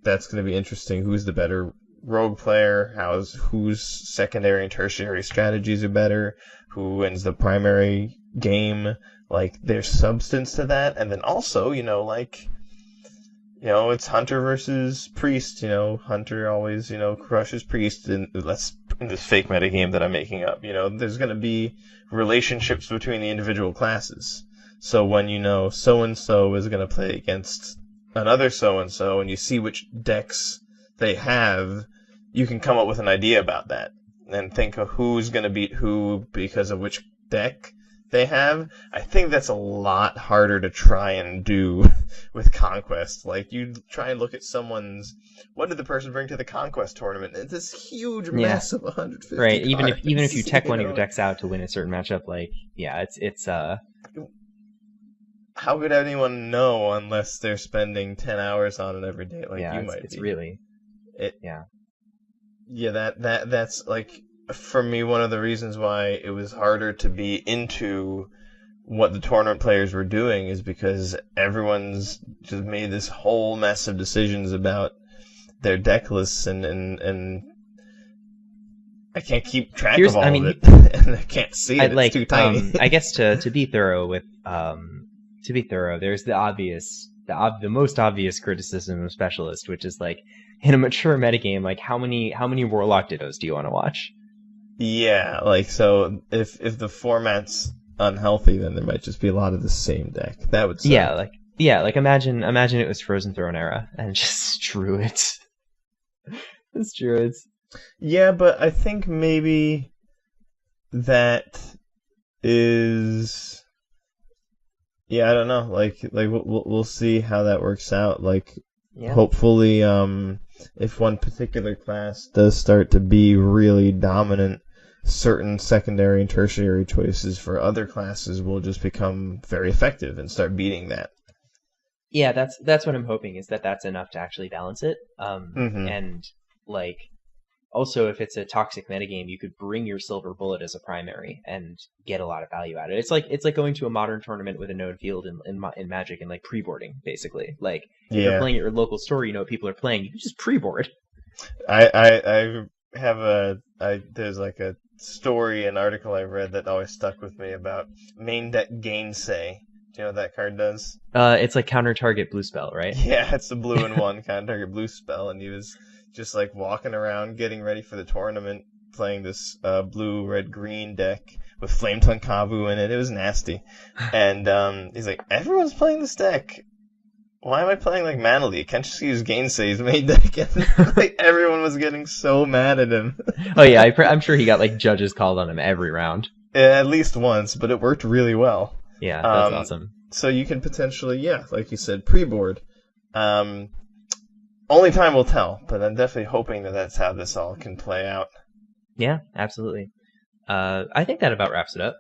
That's going to be interesting. Who's the better rogue player? Whose secondary and tertiary strategies are better? Who wins the primary game? Like, there's substance to that, and then also, you know, like, you know, it's hunter versus priest. You know, hunter always, you know, crushes priest in this fake metagame that I'm making up. You know, there's going to be relationships between the individual classes. So when you know so-and-so is going to play against another so-and-so, and you see which decks they have, you can come up with an idea about that and think of who's going to beat who because of which deck they have. I think that's a lot harder to try and do with Conquest. Like, you try and look at what did the person bring to the Conquest tournament? It's this huge mess of 150 right. cards, Even if you tech one of your decks out to win a certain matchup, like, yeah, it's how could anyone know unless they're spending 10 hours on it every day? Like, you might it's be. really That's like, for me, one of the reasons why it was harder to be into what the tournament players were doing is because everyone's just made this whole mess of decisions about their deck lists, and I can't keep track of all of it, and I can't see it. It's too tiny. I guess to be thorough, there's the most obvious criticism of Specialist, which is like, in a mature metagame, like how many Warlock Dittos do you want to watch? Yeah, like, so if the format's unhealthy, then there might just be a lot of the same deck. That would suck. Like imagine it was Frozen Throne era and just Druids. It's Druids. Yeah, but I think maybe that is, yeah, I don't know. Like we'll see how that works out. Like, hopefully, if one particular class does start to be really dominant, certain secondary and tertiary choices for other classes will just become very effective and start beating that. Yeah, that's what I'm hoping, is that's enough to actually balance it. And like, also, if it's a toxic metagame, you could bring your Silver Bullet as a primary and get a lot of value out of it. It's like going to a modern tournament with a known field in Magic and like pre-boarding, basically. Like, if you're playing at your local store, you know what people are playing, you can just pre-board. I have there's like a story, an article I read that always stuck with me about main deck Gainsay. Do you know what that card does? It's like counter target blue spell, right? Yeah, it's the 2-1 counter target blue spell, and he was just like walking around getting ready for the tournament, playing this blue, red, green deck with Flametongue Kavu in it. It was nasty. And he's like, everyone's playing this deck. Why am I playing like Manly? Can't you use Gainsay's main deck? And like, everyone was getting so mad at him. Oh yeah, I'm sure he got like judges called on him every round. At least once, but it worked really well. Yeah, that's awesome. So you can potentially, like you said, pre-board. Only time will tell, but I'm definitely hoping that that's how this all can play out. Yeah, absolutely. I think that about wraps it up.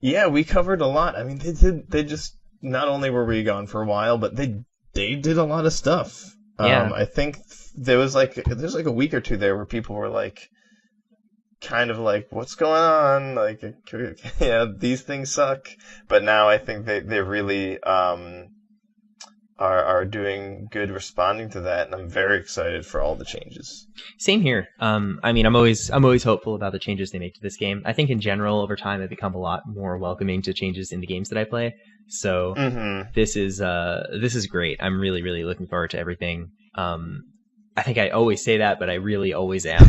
Yeah, we covered a lot. I mean, they just, not only were we gone for a while, but they did a lot of stuff. Yeah. I think there's like a week or two there where people were like, kind of like, what's going on? Like, these things suck. But now I think they really are doing good responding to that, and I'm very excited for all the changes. Same here. I mean, I'm always hopeful about the changes they make to this game. I think in general, over time, I've become a lot more welcoming to changes in the games that I play. So this is great. I'm really, really looking forward to everything. I think I always say that, but I really always am.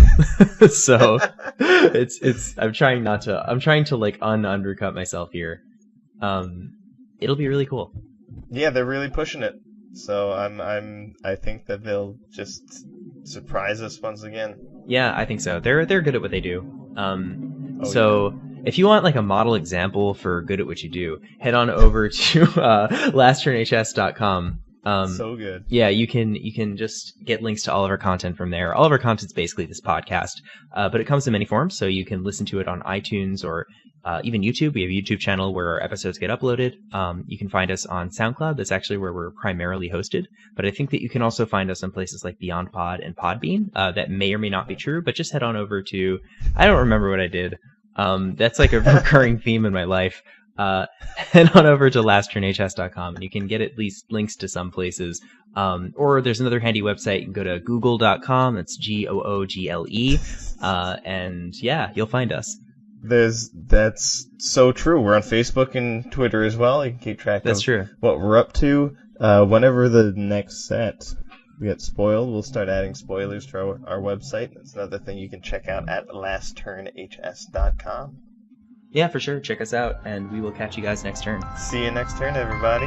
So I'm trying to like undercut myself here. It'll be really cool. Yeah, they're really pushing it. So I think that they'll just surprise us once again. Yeah, I think so. They're good at what they do. Oh, If you want like a model example for good at what you do, head on over to lastturnhs.com. So good. Yeah, you can just get links to all of our content from there. All of our content's basically this podcast, but it comes in many forms, so you can listen to it on iTunes or even YouTube. We have a YouTube channel where our episodes get uploaded. You can find us on SoundCloud. That's actually where we're primarily hosted. But I think that you can also find us on places like BeyondPod and Podbean. That may or may not be true, but just head on over to, I don't remember what I did. That's like a recurring theme in my life. Head on over to lastturnhs.com and you can get at least links to some places. Or there's another handy website. You can go to google.com. That's Google. And yeah, you'll find us. That's so true. We're on Facebook and Twitter as well. You can keep track of true. What we're up to. Whenever the next set we get spoiled, we'll start adding spoilers to our website. That's another thing you can check out at lastturnhs.com. Yeah, for sure. Check us out, and we will catch you guys next turn. See you next turn, everybody.